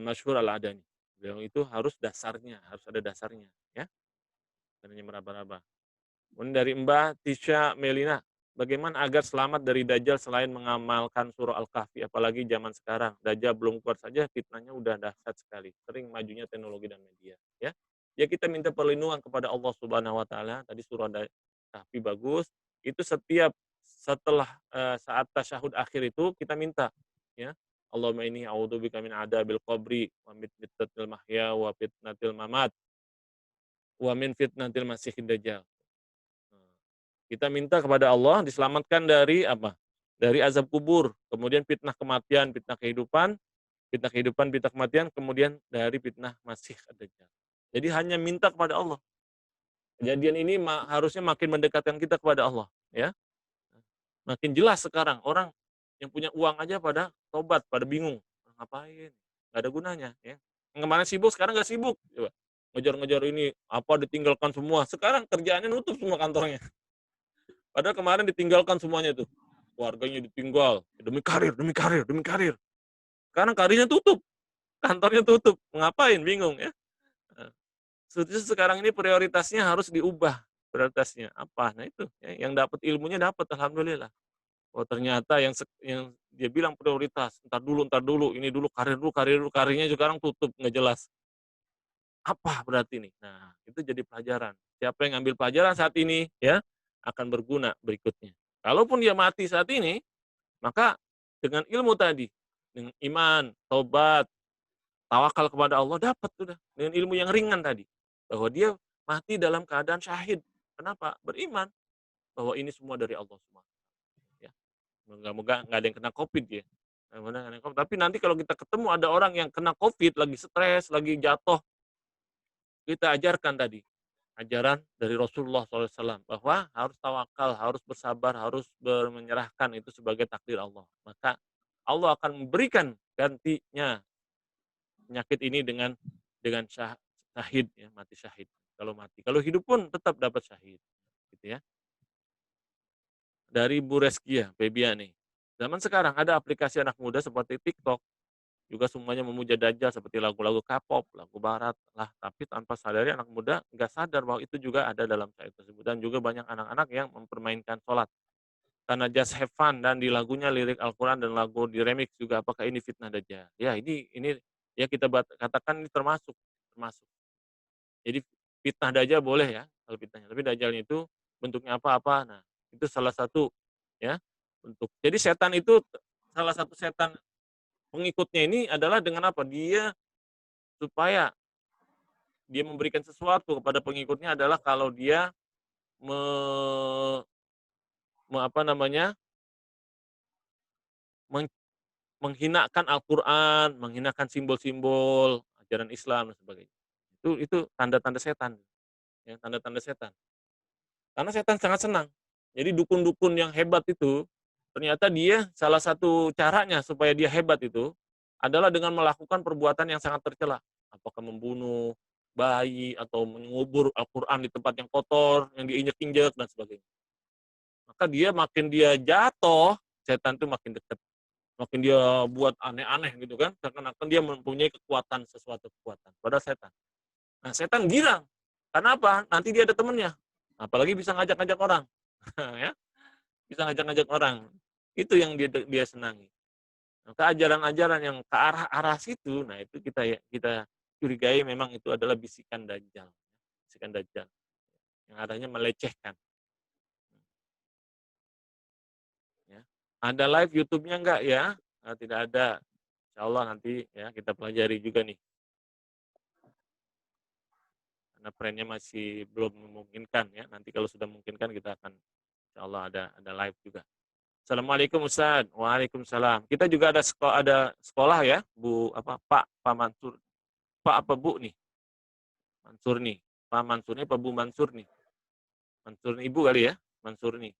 Masyhur Al-Adani. Beliau itu harus dasarnya, harus ada dasarnya ya, bukan hanya meraba-raba. Kemudian dari Mbak Tisha Melina, bagaimana agar selamat dari Dajjal selain mengamalkan surah Al-Kahfi, apalagi zaman sekarang. Dajjal belum keluar saja fitnahnya udah dahsyat sekali. Sering majunya teknologi dan media, ya. Ya kita minta perlindungan kepada Allah Subhanahu wa taala. Tadi surah Kahfi bagus. Itu setiap setelah saat tasyahud akhir itu kita minta, ya. Allahumma inni a'udzubika min adzabil qabri wa min fitnatil mahya wa fitnatil mamat wa min fitnatil masiihid dajjal. Nah, kita minta kepada Allah diselamatkan dari apa? Dari azab kubur, kemudian fitnah kematian, fitnah kehidupan, fitnah kematian, kemudian dari fitnah Masih Ad-Dajjal. Jadi hanya minta kepada Allah. Kejadian ini harusnya makin mendekatkan kita kepada Allah, ya. Makin jelas sekarang orang yang punya uang aja pada tobat, pada bingung, ngapain? Nggak ada gunanya, ya. Yang kemarin sibuk, sekarang nggak sibuk, coba. Ngejar-ngejar ini, apa ditinggalkan semua. Sekarang kerjaannya nutup semua kantornya. Padahal kemarin ditinggalkan semuanya tuh. Keluarganya ditinggal, demi karir, demi karir, demi karir. Sekarang karirnya tutup, kantornya tutup. Ngapain? Bingung ya. Nah, sekarang ini prioritasnya harus diubah. Prioritasnya apa? Nah itu, ya, yang dapat ilmunya dapat, alhamdulillah. Oh ternyata yang dia bilang prioritas, entar dulu, ini dulu, karir dulu, karirnya sekarang tutup, nggak jelas. Apa berarti nih? Nah, itu jadi pelajaran. Siapa yang ngambil pelajaran saat ini, ya, akan berguna berikutnya. Kalaupun dia mati saat ini, maka dengan ilmu tadi, dengan iman, tobat, tawakal kepada Allah, dapat sudah. Dengan ilmu yang ringan tadi. Bahwa dia mati dalam keadaan syahid. Kenapa? Beriman bahwa ini semua dari Allah semua. Ya. Moga-moga nggak ada yang kena COVID ya. Mudah-mudahan nggak ada yang COVID. Tapi nanti kalau kita ketemu ada orang yang kena COVID, lagi stres, lagi jatuh, kita ajarkan tadi ajaran dari Rasulullah SAW bahwa harus tawakal, harus bersabar, harus menyerahkan itu sebagai takdir Allah. Maka Allah akan memberikan gantinya penyakit ini dengan syahid ya, mati syahid. Kalau mati, kalau hidup pun tetap dapat syahid, gitu ya. Dari Bu Reskia Febiani. Zaman sekarang ada aplikasi anak muda seperti TikTok juga semuanya memuja Dajjal seperti lagu-lagu K-pop, lagu barat lah, tapi tanpa sadari anak muda nggak sadar bahwa itu juga ada dalam syair tersebut dan juga banyak anak-anak yang mempermainkan sholat karena just have fun dan di lagunya lirik Al-Quran dan lagu di remix juga apakah ini fitnah Dajjal? Ya ini ya kita katakan ini termasuk termasuk. Jadi fitnah Dajjal boleh ya kalau fitnahnya, tapi Dajjalnya itu bentuknya apa-apa. Nah itu salah satu ya bentuk. Jadi setan itu salah satu setan pengikutnya ini adalah dengan apa? Supaya dia memberikan sesuatu kepada pengikutnya adalah kalau dia me, apa namanya? Menghinakan Al-Qur'an, menghinakan simbol-simbol ajaran Islam dan sebagainya. Itu tanda-tanda setan, ya, tanda-tanda setan. Karena setan sangat senang. Jadi dukun-dukun yang hebat itu ternyata dia salah satu caranya supaya dia hebat itu adalah dengan melakukan perbuatan yang sangat tercela. Apakah membunuh bayi atau mengubur Al-Qur'an di tempat yang kotor, yang diinjek-injek dan sebagainya. Maka dia jatuh, setan itu makin dekat. Makin dia buat aneh-aneh gitu kan, seakan-akan dia mempunyai sesuatu kekuatan. Padahal setan. Nah, setan girang. Karena apa? Nanti dia ada temennya. Apalagi bisa ngajak-ngajak orang. Ya, bisa ngajak-ngajak orang. Itu yang dia senangi. Maka ajaran-ajaran yang ke arah-arah situ, nah itu kita curigai memang itu adalah bisikan Dajjal yang arahnya melecehkan. Ya. Ada live YouTube-nya enggak ya? Nah, tidak ada. Insya Allah nanti ya kita pelajari juga nih. Karena trennya masih belum memungkinkan ya. Nanti kalau sudah memungkinkan kita akan insya Allah ada live juga. Assalamualaikum Ustaz. Waalaikumsalam. Kita juga ada sekolah ya, Bu Pak Mansur. Pak apa Bu nih? Mansur nih. Pak Mansur nih, Pak Bu Mansur nih. Mansur nih Ibu kali ya, Mansur nih.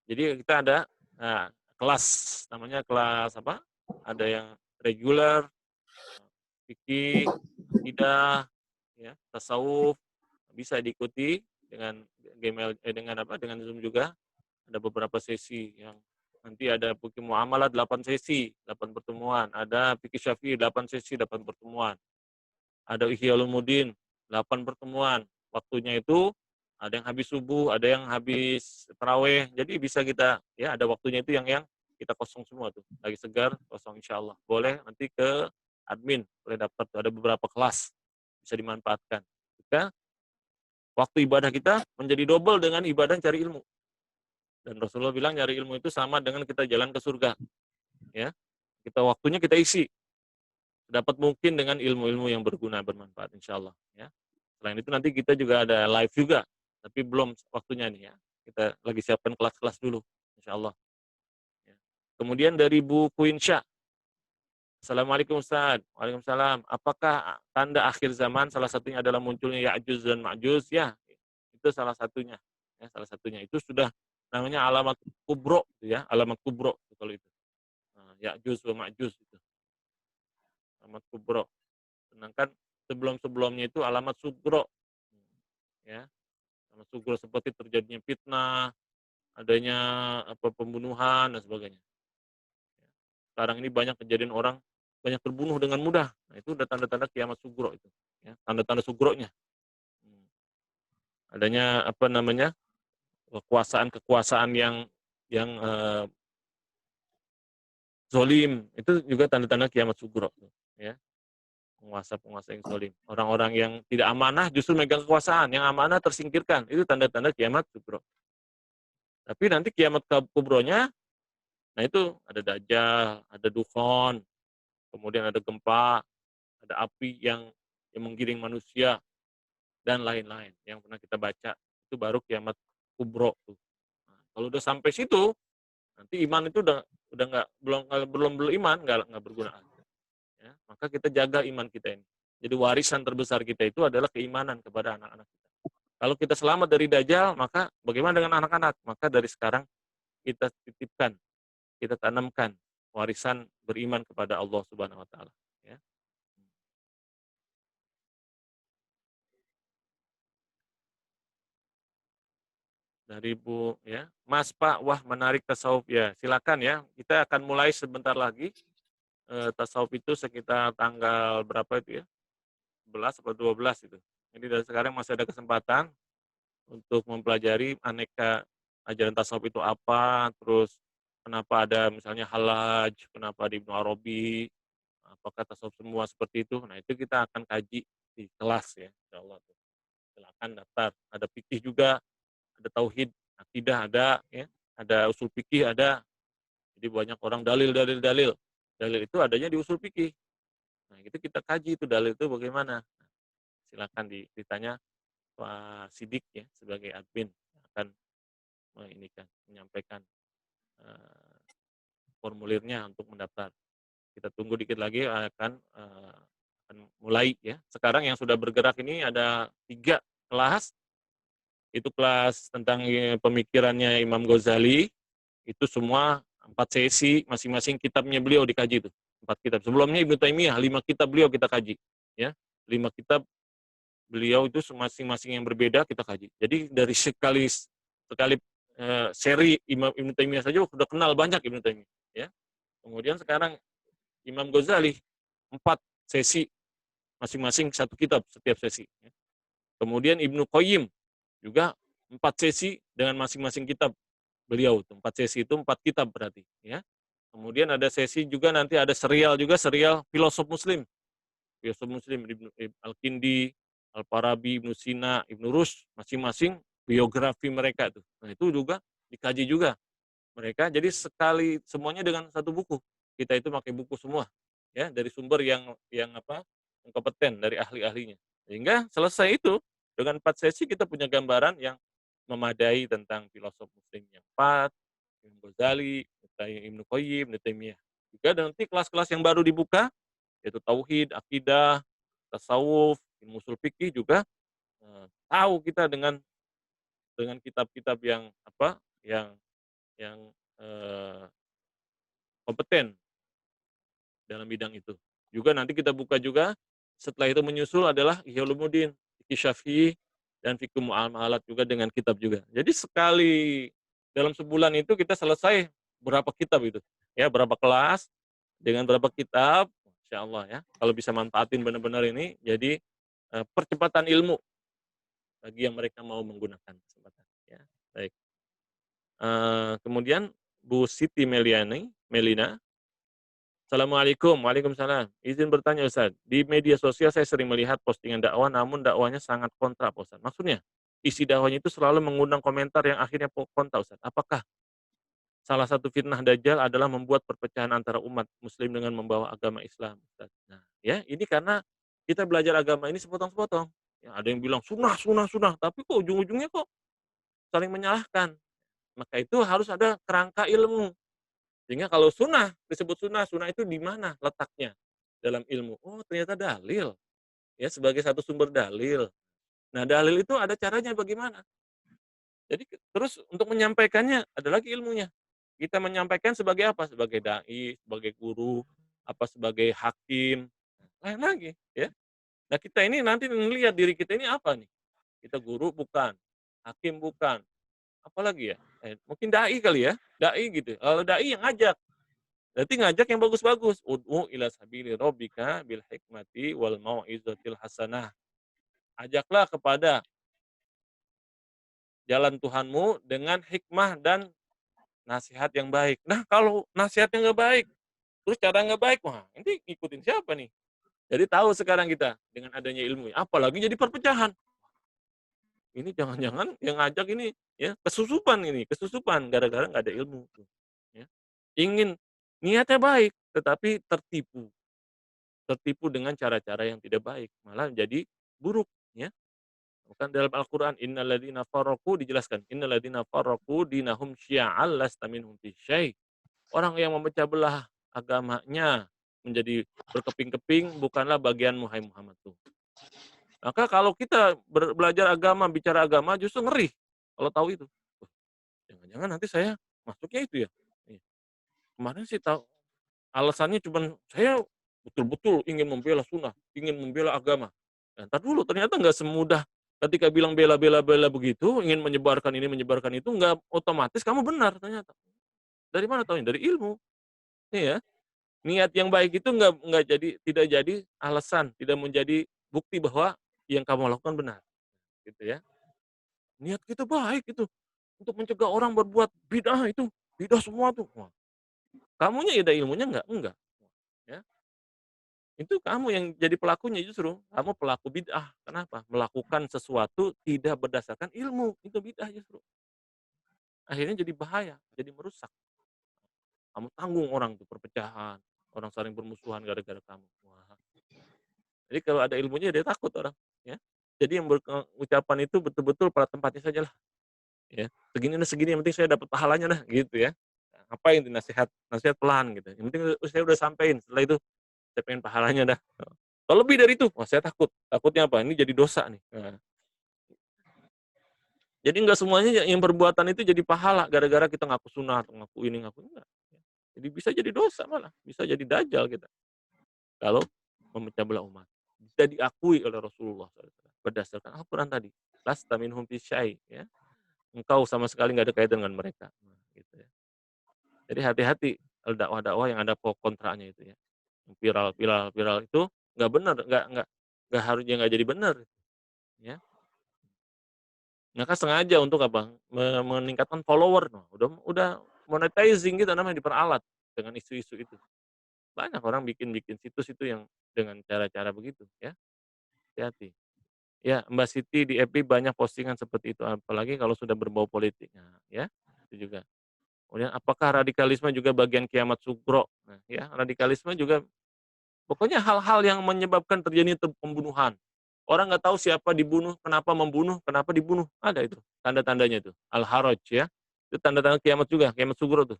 Jadi kita ada kelas, namanya kelas apa? Ada yang regular, fikih, akidah, ya, tasawuf, bisa diikuti dengan Gmail dengan Zoom juga. Ada beberapa sesi yang nanti ada fikih muamalah 8 sesi, 8 pertemuan, ada fikih syafi'i 8 sesi, 8 pertemuan. Ada Ihya Ulumuddin 8 pertemuan. Waktunya itu ada yang habis subuh, ada yang habis tarawih. Jadi bisa kita ya ada waktunya itu yang kita kosong semua tuh. Lagi segar, kosong insyaallah. Boleh nanti ke admin, boleh daftar tuh ada beberapa kelas bisa dimanfaatkan. Jika waktu ibadah kita menjadi double dengan ibadah cari ilmu. Dan Rasulullah bilang nyari ilmu itu sama dengan kita jalan ke surga. Ya, waktunya kita isi dapat mungkin dengan ilmu-ilmu yang berguna bermanfaat insya Allah. Ya. Selain itu nanti kita juga ada live juga, tapi belum waktunya nih ya. Kita lagi siapkan kelas-kelas dulu, insya Allah. Ya. Kemudian dari Bu Kuinsya, Assalamualaikum Ustaz. Waalaikumsalam. Apakah tanda akhir zaman salah satunya adalah munculnya Ya'juj dan Ma'juj? Ya, itu salah satunya. Ya, salah satunya itu sudah namanya alamat kubro, ya, alamat kubro kalau itu. Nah, Ya'juj wa Ma'juj itu. Alamat kubro. Sedangkan sebelum-sebelumnya itu alamat sugro. Ya, alamat sugro seperti terjadinya fitnah, adanya pembunuhan dan sebagainya. Sekarang ini banyak kejadian orang banyak terbunuh dengan mudah. Nah, itu udah tanda-tanda kiamat sugro itu. Ya, tanda-tanda sugronya. Adanya kekuasaan yang zolim itu juga tanda-tanda kiamat sugro. Ya, penguasa-penguasa yang zolim. Orang-orang yang tidak amanah justru megang kekuasaan, yang amanah tersingkirkan. Itu tanda-tanda kiamat sugro. Tapi nanti kiamat kubronya, nah itu ada dajjal, ada dukhon, kemudian ada gempa, ada api yang menggiring manusia dan lain-lain yang pernah kita baca. Itu baru kiamat kubro. Nah, kalau udah sampai situ, nanti iman itu udah nggak belum iman nggak berguna. Ya, maka kita jaga iman kita ini. Jadi warisan terbesar kita itu adalah keimanan kepada anak-anak kita. Kalau kita selamat dari dajjal, maka bagaimana dengan anak-anak? Maka dari sekarang kita titipkan, kita tanamkan warisan beriman kepada Allah Subhanahu wa taala, ya. Dari Bu ya, Mas Pak, wah menarik tasawuf ya. Silakan ya. Kita akan mulai sebentar lagi. Tasawuf itu sekitar tanggal berapa itu ya? 11 atau 12 itu. Jadi dari sekarang masih ada kesempatan untuk mempelajari aneka ajaran tasawuf itu apa, terus kenapa ada misalnya halaj, kenapa di Ibnu Arabi, apakah tasawuf semua seperti itu. Nah, itu kita akan kaji di kelas ya, insyaallah. Silakan daftar. Ada fikih juga, ada tauhid, akidah ada, ya. Ada usul fikih ada. Jadi banyak orang dalil. Dalil itu adanya di usul fikih. Nah, itu kita kaji itu dalil itu bagaimana. Nah, silakan ditanya Pak Sidik ya sebagai admin akan menyampaikan formulirnya untuk mendaftar. Kita tunggu dikit lagi akan mulai ya. Sekarang yang sudah bergerak ini ada 3 kelas. Itu kelas tentang pemikirannya Imam Ghazali. Itu semua 4 sesi, masing-masing kitabnya beliau dikaji itu. 4 kitab. Sebelumnya Ibnu Taimiyah 5 kitab beliau kita kaji, ya. 5 kitab beliau itu masing-masing yang berbeda kita kaji. Jadi dari sekali seri Imam Ibnu Taimiyah saja sudah kenal banyak Ibnu Taimiyah, ya. Kemudian sekarang Imam Ghazali 4 sesi, masing-masing 1 kitab setiap sesi, ya. Kemudian Ibnu Qayyim juga 4 sesi dengan masing-masing kitab beliau. 4 sesi itu 4 kitab berarti, ya. Kemudian ada sesi juga nanti ada serial juga, serial filosof Muslim. Filosof Muslim Al-Kindi, Al-Farabi, Ibnu Sina, Ibnu Rushd, masing-masing biografi mereka tuh. Nah, itu juga dikaji juga mereka. Jadi sekali semuanya dengan satu buku. Kita itu pakai buku semua ya dari sumber yang apa? Yang kompeten dari ahli-ahlinya. Sehingga selesai itu dengan 4 sesi kita punya gambaran yang memadai tentang filosof Muslim yang 4, Imam Ghazali, Ibnu Qayyim, Ibnu Taimiyah. Juga nanti kelas-kelas yang baru dibuka yaitu tauhid, akidah, tasawuf, ilmu usul fikih juga tahu kita dengan kitab-kitab yang apa, yang kompeten dalam bidang itu. Juga nanti kita buka juga setelah itu menyusul adalah Ihya Ulumuddin, Fiqih Syafi'i dan Fiqh Muamalat juga dengan kitab juga. Jadi sekali dalam sebulan itu kita selesai berapa kitab itu. Ya, berapa kelas dengan berapa kitab, Masya Allah ya. Kalau bisa manfaatin benar-benar ini jadi percepatan ilmu bagi yang mereka mau menggunakan kesempatan. Ya, baik. Kemudian Bu Siti Melina. Assalamualaikum. Waalaikumsalam. Izin bertanya Ustaz, di media sosial saya sering melihat postingan dakwah namun dakwahnya sangat kontra Pak Ustaz. Maksudnya, isi dakwahnya itu selalu mengundang komentar yang akhirnya kontra Ustaz. Apakah salah satu fitnah Dajjal adalah membuat perpecahan antara umat muslim dengan membawa agama Islam Ustaz? Nah, ya ini karena kita belajar agama ini sepotong-sepotong. Ya, ada yang bilang sunnah, sunnah, sunnah, tapi kok ujung-ujungnya kok saling menyalahkan. Maka itu harus ada kerangka ilmu. Sehingga kalau sunnah, disebut sunnah, sunnah itu di mana letaknya dalam ilmu? Oh, ternyata dalil. Ya, sebagai satu sumber dalil. Nah, dalil itu ada caranya bagaimana? Jadi terus untuk menyampaikannya ada lagi ilmunya. Kita menyampaikan sebagai apa? Sebagai dai, sebagai guru, apa sebagai hakim, lain lagi, ya. Nah, kita ini nanti melihat diri kita ini apa nih? Kita guru bukan, hakim bukan, apalagi ya? Mungkin dai kali ya, dai gitu. Kalau dai yang ngajak, berarti ngajak yang bagus-bagus. Ud'u ila sabili rabbika bil hikmati wal mau'izatil hasanah. Ajaklah kepada jalan Tuhanmu dengan hikmah dan nasihat yang baik. Nah, kalau nasihatnya nggak baik, terus cara nggak baik, wah ini ngikutin siapa nih? Jadi tahu sekarang kita dengan adanya ilmu. Apalagi jadi perpecahan. Ini jangan-jangan yang ngajak ini ya kesusupan gara-gara nggak ada ilmu. Ya. Ingin niatnya baik, tetapi tertipu. Tertipu dengan cara-cara yang tidak baik, malah jadi buruk, ya. Bahkan dalam Al-Qur'an, innalladzina farraqu dijelaskan, innalladzina farraqu dinahum syi'an lasta minhum fi syai'. Orang yang memecah belah agamanya menjadi berkeping-keping bukanlah bagianmu hai Muhammad tuh. Maka kalau kita belajar agama, bicara agama justru ngeri kalau tahu itu. Wah, jangan-jangan nanti saya masuknya itu ya. Iya. Kemarin sih tahu alasannya cuman saya betul-betul ingin membela sunnah, ingin membela agama. Nah, entar dulu ternyata nggak semudah ketika bilang bela begitu, ingin menyebarkan ini, menyebarkan itu, nggak otomatis kamu benar ternyata. Dari mana tahunya? Dari ilmu. Iya. Niat yang baik itu tidak jadi alasan, tidak menjadi bukti bahwa yang kamu lakukan benar, gitu ya. Niat kita baik itu untuk mencegah orang berbuat bid'ah itu, bid'ah semua tuh. Wah, kamunya ada ilmunya enggak? Enggak. Ya. Itu kamu yang jadi pelakunya justru, kamu pelaku bid'ah. Kenapa? Melakukan sesuatu tidak berdasarkan ilmu, itu bid'ah justru. Akhirnya jadi bahaya, jadi merusak. Kamu tanggung orang tuh perpecahan, orang saling bermusuhan gara-gara kamu. Wah. Jadi kalau ada ilmunya dia takut orang, ya. Jadi yang ucapan itu betul-betul pada tempatnya sajalah, ya. Segini yang penting saya dapat pahalanya dah, gitu ya. Ngapain tuh nasihat, nasihat pelan gitu. Yang penting saya udah sampein, setelah itu saya pengen pahalanya dah. Kalau lebih dari itu, wah saya takut. Takutnya apa? Ini jadi dosa nih. Nah, jadi nggak semuanya yang perbuatan itu jadi pahala gara-gara kita ngaku sunnah atau ngaku ini ngaku enggak. Jadi bisa jadi dosa malah, bisa jadi dajjal kita. Kalau memecah belah umat. Bisa diakui oleh Rasulullah SAW. Berdasarkan Al-Quran tadi. Lasta minhum fi syai', ya. Engkau sama sekali nggak ada kaitan dengan mereka. Nah, gitu ya. Jadi hati-hati dakwah-dakwah yang ada kontranya itu ya. Viral itu nggak benar, nggak harusnya nggak jadi benar, ya. Maka sengaja untuk apa? Meningkatkan follower, nah, udah monetizing gitu namanya diperalat. dengan isu-isu itu. Banyak orang bikin situs itu yang dengan cara-cara begitu ya, hati-hati. Ya, Mbak Siti di FB banyak postingan seperti itu, apalagi kalau sudah berbau politik. Nah, ya, itu juga. Kemudian apakah radikalisme juga bagian kiamat sugro? Nah, ya, radikalisme juga pokoknya hal-hal yang menyebabkan terjadi pembunuhan. Orang nggak tahu siapa dibunuh, kenapa dibunuh. Ada itu tanda-tandanya itu. Al-Haraj ya. Itu tanda-tanda kiamat juga, kiamat sugro tuh.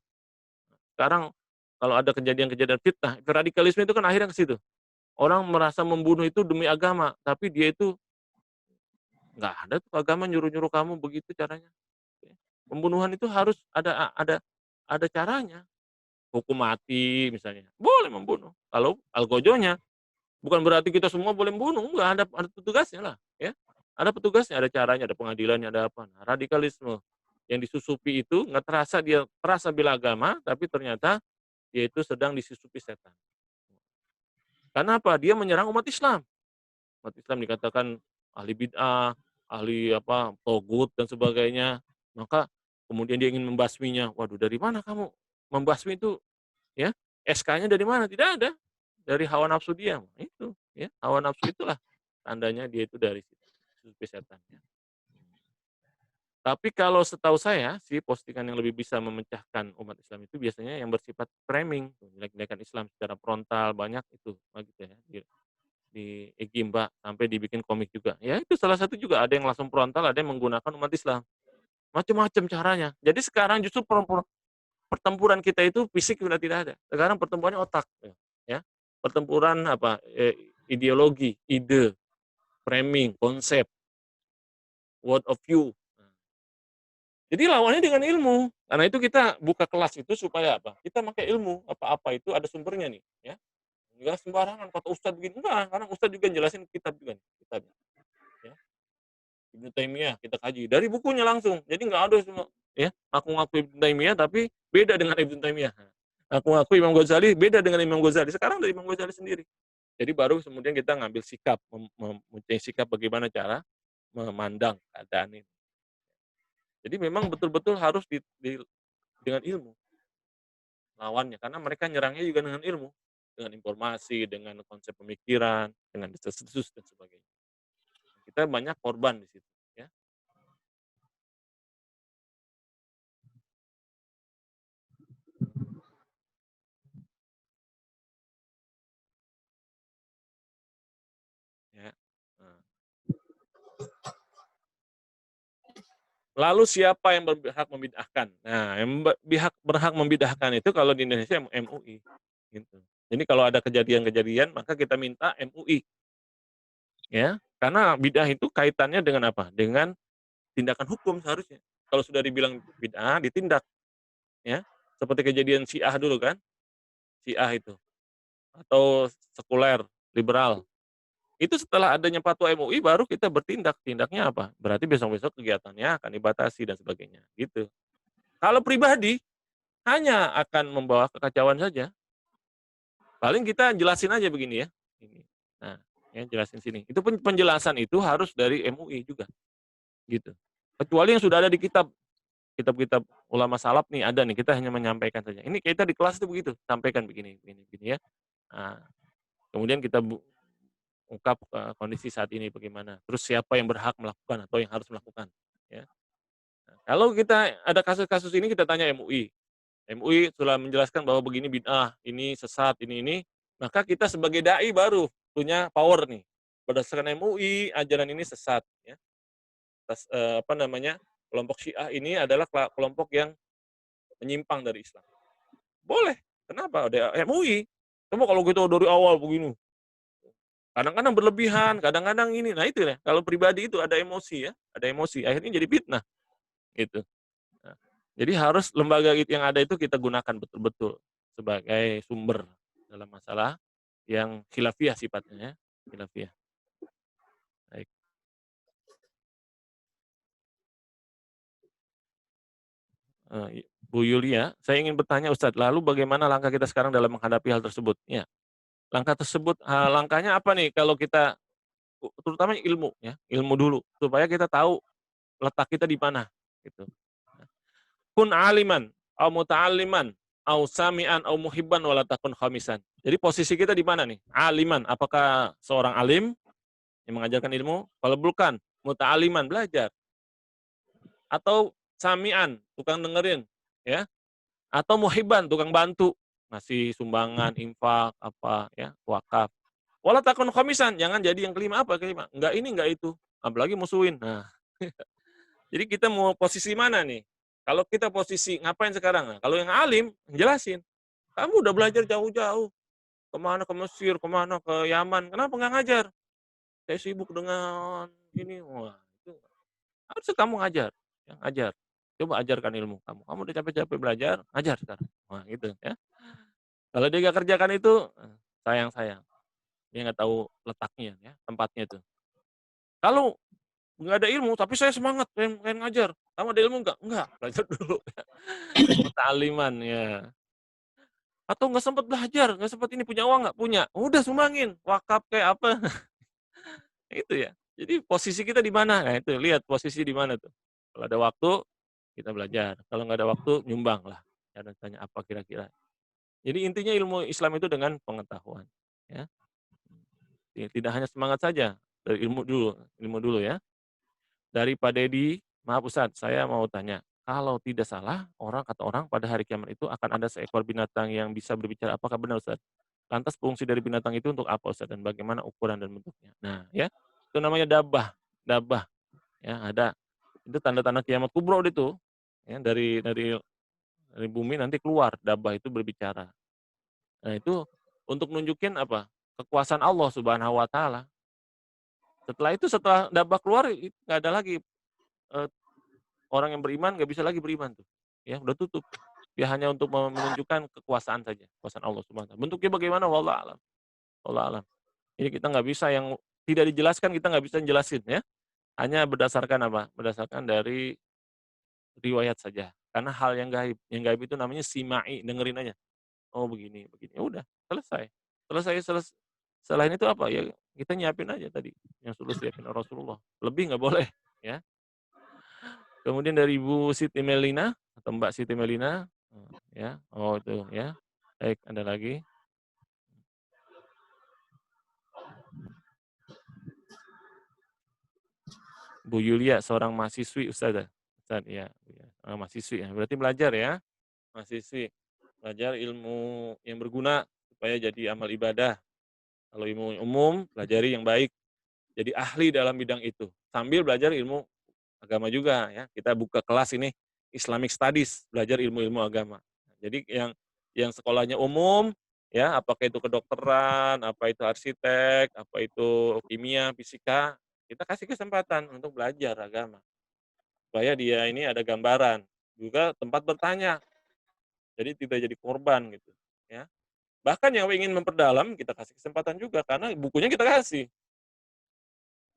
Sekarang kalau ada kejadian-kejadian fitnah, radikalisme itu kan akhirnya ke situ. Orang merasa membunuh itu demi agama, tapi dia itu nggak ada tuh agama nyuruh-nyuruh kamu begitu caranya. Pembunuhan itu harus ada caranya. Hukum mati misalnya, boleh membunuh. Kalau algojonya, bukan berarti kita semua boleh membunuh, enggak, ada petugasnya lah, ya. Ada petugasnya, ada caranya, ada pengadilannya, ada apa. Nah, radikalisme yang disusupi itu nggak terasa dia terasa bela agama, tapi ternyata dia itu sedang disusupi setan. Karena apa? Dia menyerang umat Islam. Umat Islam dikatakan ahli bid'ah, ahli apa, togut dan sebagainya. Maka kemudian dia ingin membasminya. Waduh, dari mana kamu membasmi itu? Ya, SK-nya dari mana? Tidak ada. Dari hawa nafsu dia. Itu, ya. Hawa nafsu itulah tandanya dia itu dari susupi setan. Ya. Tapi kalau setahu saya sih postingan yang lebih bisa memecahkan umat Islam itu biasanya yang bersifat framing, jelek-jelekan Islam secara frontal banyak itu, gitu ya. Di Egimba sampai dibikin komik juga. Ya itu salah satu juga ada yang langsung frontal, ada yang menggunakan umat Islam. Macam-macam caranya. Jadi sekarang justru pertempuran kita itu fisik sudah tidak ada. Sekarang pertempurannya otak, ya. Pertempuran apa? Ideologi, ide, framing, konsep, word of view. Jadi lawannya dengan ilmu. Karena itu kita buka kelas itu supaya apa? Kita pakai ilmu. Apa-apa itu ada sumbernya nih, ya. Enggak sembarangan kata ustaz begini, enggak, karena ustaz juga jelasin kitab juga nih, kitab. Ya. Ibnu Taimiyah kita kaji dari bukunya langsung. Jadi enggak ada semua ya, ngaku-ngaku Ibnu Taimiyah tapi beda dengan Ibnu Taimiyah. Ngaku-ngaku Imam Ghazali beda dengan Imam Ghazali. Sekarang dari Imam Ghazali sendiri. Jadi baru kemudian kita ngambil sikap, mempunyai sikap bagaimana cara memandang keadaan ini. Jadi memang betul-betul harus dengan ilmu lawannya, karena mereka nyerangnya juga dengan ilmu, dengan informasi, dengan konsep pemikiran, dengan desas-desus dan sebagainya. Kita banyak korban di situ, ya. Ya. Nah. Lalu siapa yang berhak membid'ahkan? Nah, yang berhak membid'ahkan itu kalau di Indonesia MUI, gitu. Jadi kalau ada kejadian-kejadian maka kita minta MUI, ya. Karena bid'ah itu kaitannya dengan apa? Dengan tindakan hukum seharusnya. Kalau sudah dibilang bid'ah, ditindak, ya. Seperti kejadian Syiah dulu kan, Syiah itu, atau sekuler, liberal. Itu setelah adanya fatwa MUI baru kita bertindak. Tindaknya apa? Berarti besok-besok kegiatannya akan dibatasi dan sebagainya, gitu. Kalau pribadi, hanya akan membawa kekacauan saja. Paling kita jelasin aja begini ya. Ini. Nah, ya jelasin sini. Itu penjelasan itu harus dari MUI juga, gitu. Kecuali yang sudah ada di kitab-kitab ulama salaf nih ada nih, kita hanya menyampaikan saja. Ini kita di kelas itu begitu, sampaikan begini ya. Nah, kemudian kita ungkap kondisi saat ini bagaimana. Terus siapa yang berhak melakukan atau yang harus melakukan, ya. Nah, kalau kita ada kasus-kasus ini kita tanya MUI. MUI telah menjelaskan bahwa begini bid'ah, ini sesat, ini, maka kita sebagai dai baru punya power nih. Berdasarkan MUI, ajaran ini sesat, ya. Apa namanya? Kelompok Syiah ini adalah kelompok yang menyimpang dari Islam. Boleh. Kenapa? Ada MUI. Coba kalau kita dari awal begini. Kadang-kadang berlebihan, kadang-kadang ini. Nah itu ya. Kalau pribadi itu ada emosi ya, ada emosi. Akhirnya jadi fitnah, gitu. Nah, jadi harus lembaga yang ada itu kita gunakan betul-betul sebagai sumber dalam masalah yang khilafiyah sifatnya, ya. Khilafiyah. Baik. Bu Yulia, saya ingin bertanya Ustadz, lalu bagaimana langkah kita sekarang dalam menghadapi hal tersebut? Ya, langkahnya apa nih kalau kita, terutama ilmu ya, ilmu dulu supaya kita tahu letak kita di mana, gitu. Kun aliman, au muta'alliman, au sami'an au muhibban wala takun khamisan. Jadi posisi kita di mana nih? Aliman, apakah seorang alim yang mengajarkan ilmu? Kalau bukan, muta'aliman, belajar. Atau sami'an, tukang dengerin, ya. Atau muhibban, tukang bantu, ngasih sumbangan, infak, apa ya, wakaf. Wala takun khamisan, jangan jadi yang kelima. Apa kelima? Enggak ini, enggak itu. Apalagi musuhin. Nah, jadi kita mau posisi mana nih? Kalau kita posisi ngapain sekarang? Nah, kalau yang alim, jelasin. Kamu udah belajar jauh-jauh. Kemana ke Mesir, kemana ke Yaman. Kenapa nggak ngajar? Saya sibuk dengan ini. Wah, itu harusnya kamu ngajar. Ya, ngajar. Coba ajarkan ilmu kamu. Kamu udah capek-capek belajar, ajar sekarang. Wah, gitu ya. Kalau dia nggak kerjakan itu, sayang-sayang. Dia nggak tahu letaknya, ya, tempatnya itu. Kalau nggak ada ilmu, tapi saya semangat, pengen ngajar. Kamu ada ilmu nggak? Nggak, belajar dulu. Muta'aliman, ya. Atau nggak sempat belajar, nggak sempat ini, punya uang nggak? Punya. Udah sumbangin, wakaf kayak apa. Itu ya. Jadi posisi kita di mana? Nah itu, lihat posisi di mana tuh. Kalau ada waktu, kita belajar. Kalau nggak ada waktu, nyumbang lah. Jangan tanya apa kira-kira. Jadi intinya ilmu Islam itu dengan pengetahuan. Ya. Tidak hanya semangat saja, dari ilmu dulu ya. Dari Pak Dedi, maaf Ustadz, saya mau tanya. Kalau tidak salah, kata orang pada hari kiamat itu akan ada seekor binatang yang bisa berbicara. Apakah benar Ustadz? Lantas fungsi dari binatang itu untuk apa Ustadz? Dan bagaimana ukuran dan bentuknya? Nah ya, itu namanya dabah. Dabah. Ya, ada. Itu tanda-tanda kiamat kubro itu. Ya, dari bumi nanti keluar. Dabah itu berbicara. Nah itu untuk nunjukin apa? Kekuasaan Allah Subhanahu wa Ta'ala. Setelah dabah keluar, nggak ada lagi orang yang beriman, nggak bisa lagi beriman tuh. Ya, udah tutup. Dia hanya untuk menunjukkan kekuasaan saja, kekuasaan Allah Subhanahu wa Ta'ala. Bentuknya bagaimana? Wallahu a'lam. Wallahu a'lam. Jadi kita nggak bisa yang tidak dijelaskan, kita nggak bisa jelasin ya. Hanya berdasarkan apa? Berdasarkan dari riwayat saja. Karena hal yang gaib. Yang gaib itu namanya sima'i, dengerin aja. Oh begini, begini. Ya udah, selesai. Selain itu apa? Ya kita nyiapin aja tadi yang sudah siapin Rasulullah. Lebih nggak boleh, ya. Kemudian dari Ibu Siti Melina atau Mbak Siti Melina, ya. Oh itu ya. Baik, ada lagi. Bu Yulia, seorang mahasiswi Ustazah. Ustaz, ya, mahasiswi ya. Berarti belajar ya. Mahasiswi. Belajar ilmu yang berguna supaya jadi amal ibadah. Kalau ilmu umum, pelajari yang baik. Jadi ahli dalam bidang itu. Sambil belajar ilmu agama juga ya. Kita buka kelas ini Islamic Studies, belajar ilmu-ilmu agama. Jadi yang sekolahnya umum ya, apakah itu kedokteran, apa itu arsitek, apa itu kimia, fisika, kita kasih kesempatan untuk belajar agama. Supaya dia ini ada gambaran, juga tempat bertanya. Jadi tidak jadi korban gitu, ya. Bahkan yang ingin memperdalam kita kasih kesempatan juga karena bukunya kita kasih.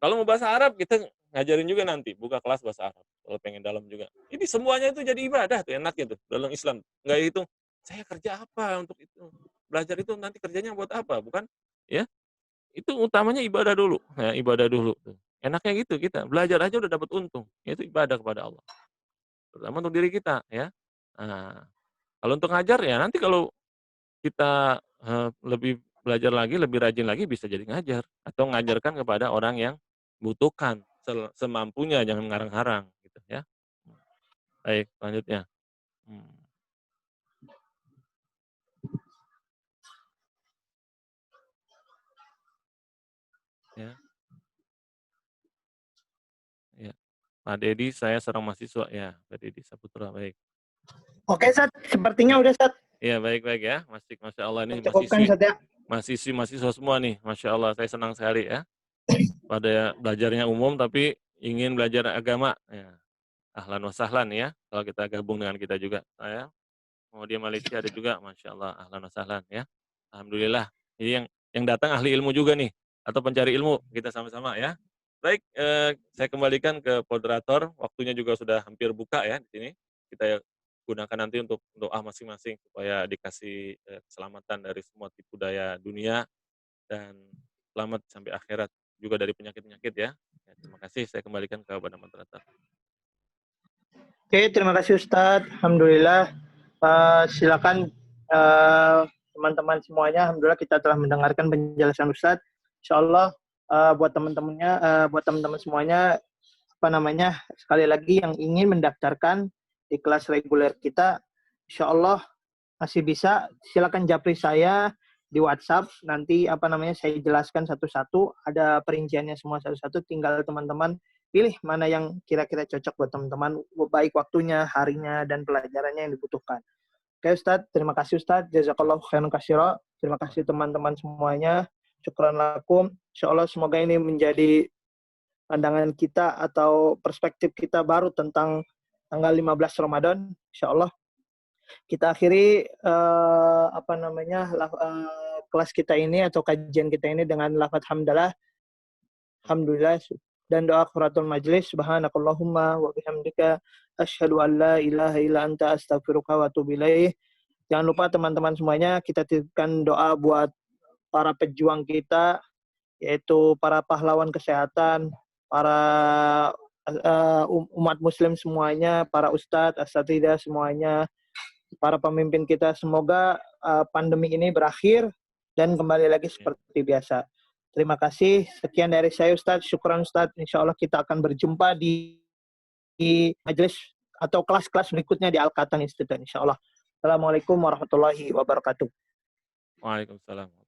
Kalau mau bahasa Arab kita ngajarin juga nanti, buka kelas bahasa Arab kalau pengen dalam juga. Ini semuanya itu jadi ibadah tuh enaknya tuh dalam Islam. Enggak itu saya kerja apa untuk itu. Belajar itu nanti kerjanya buat apa, bukan? Ya, itu utamanya ibadah dulu. Ya, ibadah dulu tuh. Enaknya gitu kita, belajar aja udah dapat untung. Itu ibadah kepada Allah. Terutama untuk diri kita ya. Nah, kalau untuk ngajar ya nanti kalau kita lebih belajar lagi, lebih rajin lagi bisa jadi ngajar atau ngajarkan kepada orang yang butuhkan semampunya, jangan ngarang-ngarang gitu ya. Baik, selanjutnya. Ya. Ya. Pak Dedi, saya seorang mahasiswa ya, Pak Dedi Saputra, baik. Oke, Sat. Sepertinya udah, Sat. Iya, baik-baik ya. Masya Allah ini Cukupkan, Sat, ya. mahasiswa semua nih. Masya Allah, saya senang sekali ya. Pada belajarnya umum tapi ingin belajar agama. Ya. Ahlan wa sahlan ya. Kalau kita gabung dengan kita juga. Saya mau di Malaysia ada juga, Masya Allah, ahlan wa sahlan ya. Alhamdulillah. Jadi yang datang ahli ilmu juga nih. Atau pencari ilmu, kita sama-sama ya. Baik, saya kembalikan ke moderator. Waktunya juga sudah hampir buka ya di sini. Kita gunakan nanti untuk doa masing-masing supaya dikasih keselamatan dari semua tipu daya dunia dan selamat sampai akhirat juga dari penyakit-penyakit ya. Terima kasih, saya kembalikan kepada moderator. Oke, terima kasih Ustadz. Alhamdulillah. Silakan teman-teman semuanya, alhamdulillah kita telah mendengarkan penjelasan Ustadz. Insyaallah buat teman-teman semuanya, sekali lagi yang ingin mendaftarkan di kelas reguler kita, insyaallah masih bisa, silakan japri saya di WhatsApp, nanti saya jelaskan satu-satu, ada perinciannya semua satu-satu, tinggal teman-teman pilih mana yang kira-kira cocok buat teman-teman, baik waktunya, harinya, dan pelajarannya yang dibutuhkan. Oke Ustadz, terima kasih Ustadz, jazakallahu khairan katsira. Terima kasih teman-teman semuanya, syukran lakum. Insyaallah semoga ini menjadi pandangan kita atau perspektif kita baru tentang tanggal 15 Ramadan. Insyaallah kita akhiri kelas kita ini atau kajian kita ini dengan lafaz hamdalah, alhamdulillah, dan doa kafaratul majlis. Subhanakallahumma wa bihamdika asyhadu an la ilaha illa anta astaghfiruka wa atubu ilaik. Jangan lupa teman-teman semuanya, kita titipkan doa buat para pejuang kita, yaitu para pahlawan kesehatan, para umat muslim semuanya, para ustadz, asatidzah semuanya, para pemimpin kita. Semoga pandemi ini berakhir dan kembali lagi seperti biasa. Terima kasih. Sekian dari saya Ustadz. Syukran Ustadz. Insya Allah kita akan berjumpa di majelis atau kelas-kelas berikutnya di Al-Qatan Institute. Insya Allah. Assalamualaikum warahmatullahi wabarakatuh. Waalaikumsalam.